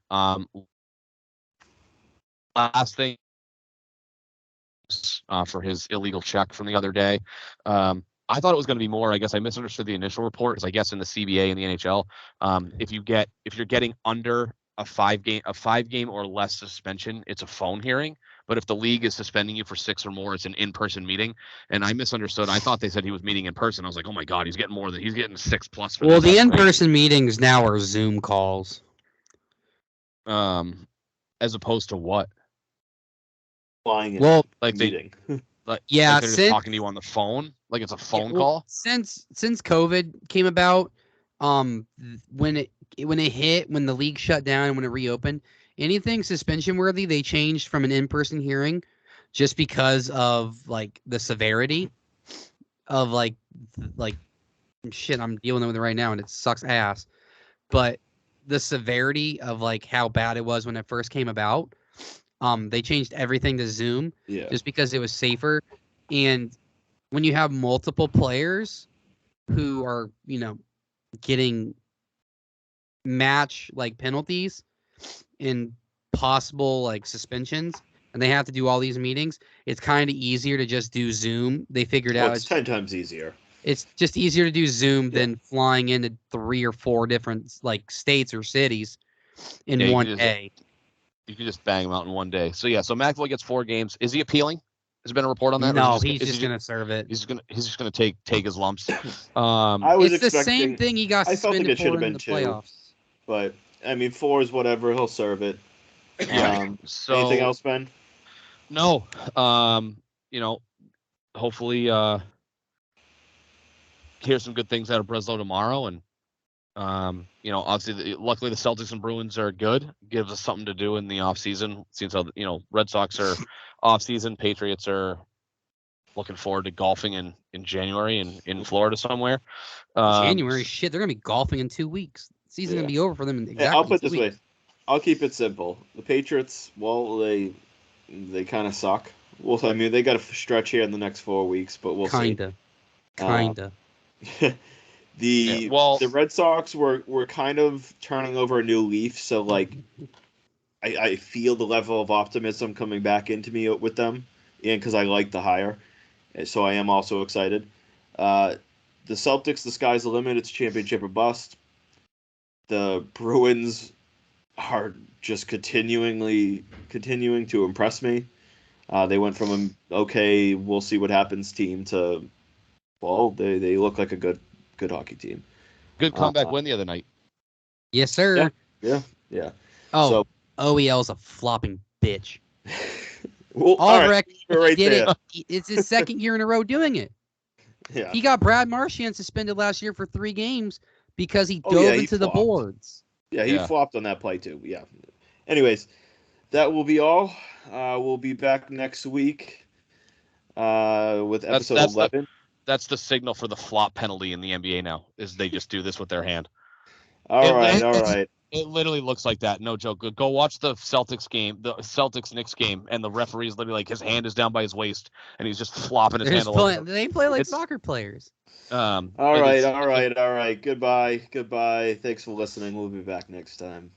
Last thing, for his illegal check from the other day. I thought it was going to be more. I guess I misunderstood the initial report, because I guess in the CBA and the NHL, if you're getting under a 5 game or less suspension, it's a phone hearing. But if the league is suspending you for 6 or more, it's an in-person meeting. And I misunderstood. I thought they said he was meeting in person. I was like, oh my God, he's getting 6+ for Well, this. the That's in-person meetings now are Zoom calls. As opposed to what? Flying in Well, Like meeting. like yeah, they're just talking to you on the phone, like it's a phone call. Since COVID came about, when it hit, when the league shut down and when it reopened, anything suspension worthy, they changed from an in-person hearing, just because of like the severity of like shit. I'm dealing with it right now, and it sucks ass. But the severity of like how bad it was when it first came about, they changed everything to Zoom, just because it was safer. And when you have multiple players who are, getting match like penalties and possible like suspensions, and they have to do all these meetings, it's kind of easier to just do Zoom. They figured out it's 10 times easier. It's just easier to do Zoom than flying into 3 or 4 different like states or cities in one day. You can just bang them out in one day. So McAvoy gets 4 games. Is he appealing? Has there been a report on that? No, he's just gonna serve it. He's just gonna take his lumps. It's the same thing he got suspended it should have for in been the 2, playoffs. But I mean, 4 is whatever. He'll serve it. So anything else, Ben? No. Hopefully hear some good things out of Breslow tomorrow, and obviously, luckily the Celtics and Bruins are good. Gives us something to do in the offseason. Seems how Red Sox are offseason. Patriots are looking forward to golfing in January in Florida somewhere. January, shit, they're gonna be golfing in 2 weeks. The season's gonna be over for them in exactly I'll put it 2 this weeks. way. I'll keep it simple. The Patriots, well, they kind of suck. Well, I mean, they got a stretch here in the next 4 weeks, but we'll see. Kinda. The Red Sox were kind of turning over a new leaf, so like I feel the level of optimism coming back into me with them, and because I like the hire, so I am also excited. The Celtics, the sky's the limit. It's championship or bust. The Bruins are just continuing to impress me. They went from an okay, we'll see what happens team to, well, they look like a good hockey team. Good comeback win the other night. Yes, sir. Yeah. Oh, so, OEL's a flopping bitch. Well, Albrecht, right there. It's his second year in a row doing it. Yeah. He got Brad Marchand suspended last year for 3 games because he dove into the boards. Yeah, he flopped on that play too. Yeah. Anyways, that will be all. We'll be back next week with episode 11. That's the signal for the flop penalty in the NBA now, is they just do this with their hand. All right. It literally looks like that. No joke. Go watch the Celtics game, the Celtics-Knicks game, and the referee's literally like his hand is down by his waist, and he's just flopping his hand all over. They play like soccer players. All right. Goodbye. Thanks for listening. We'll be back next time.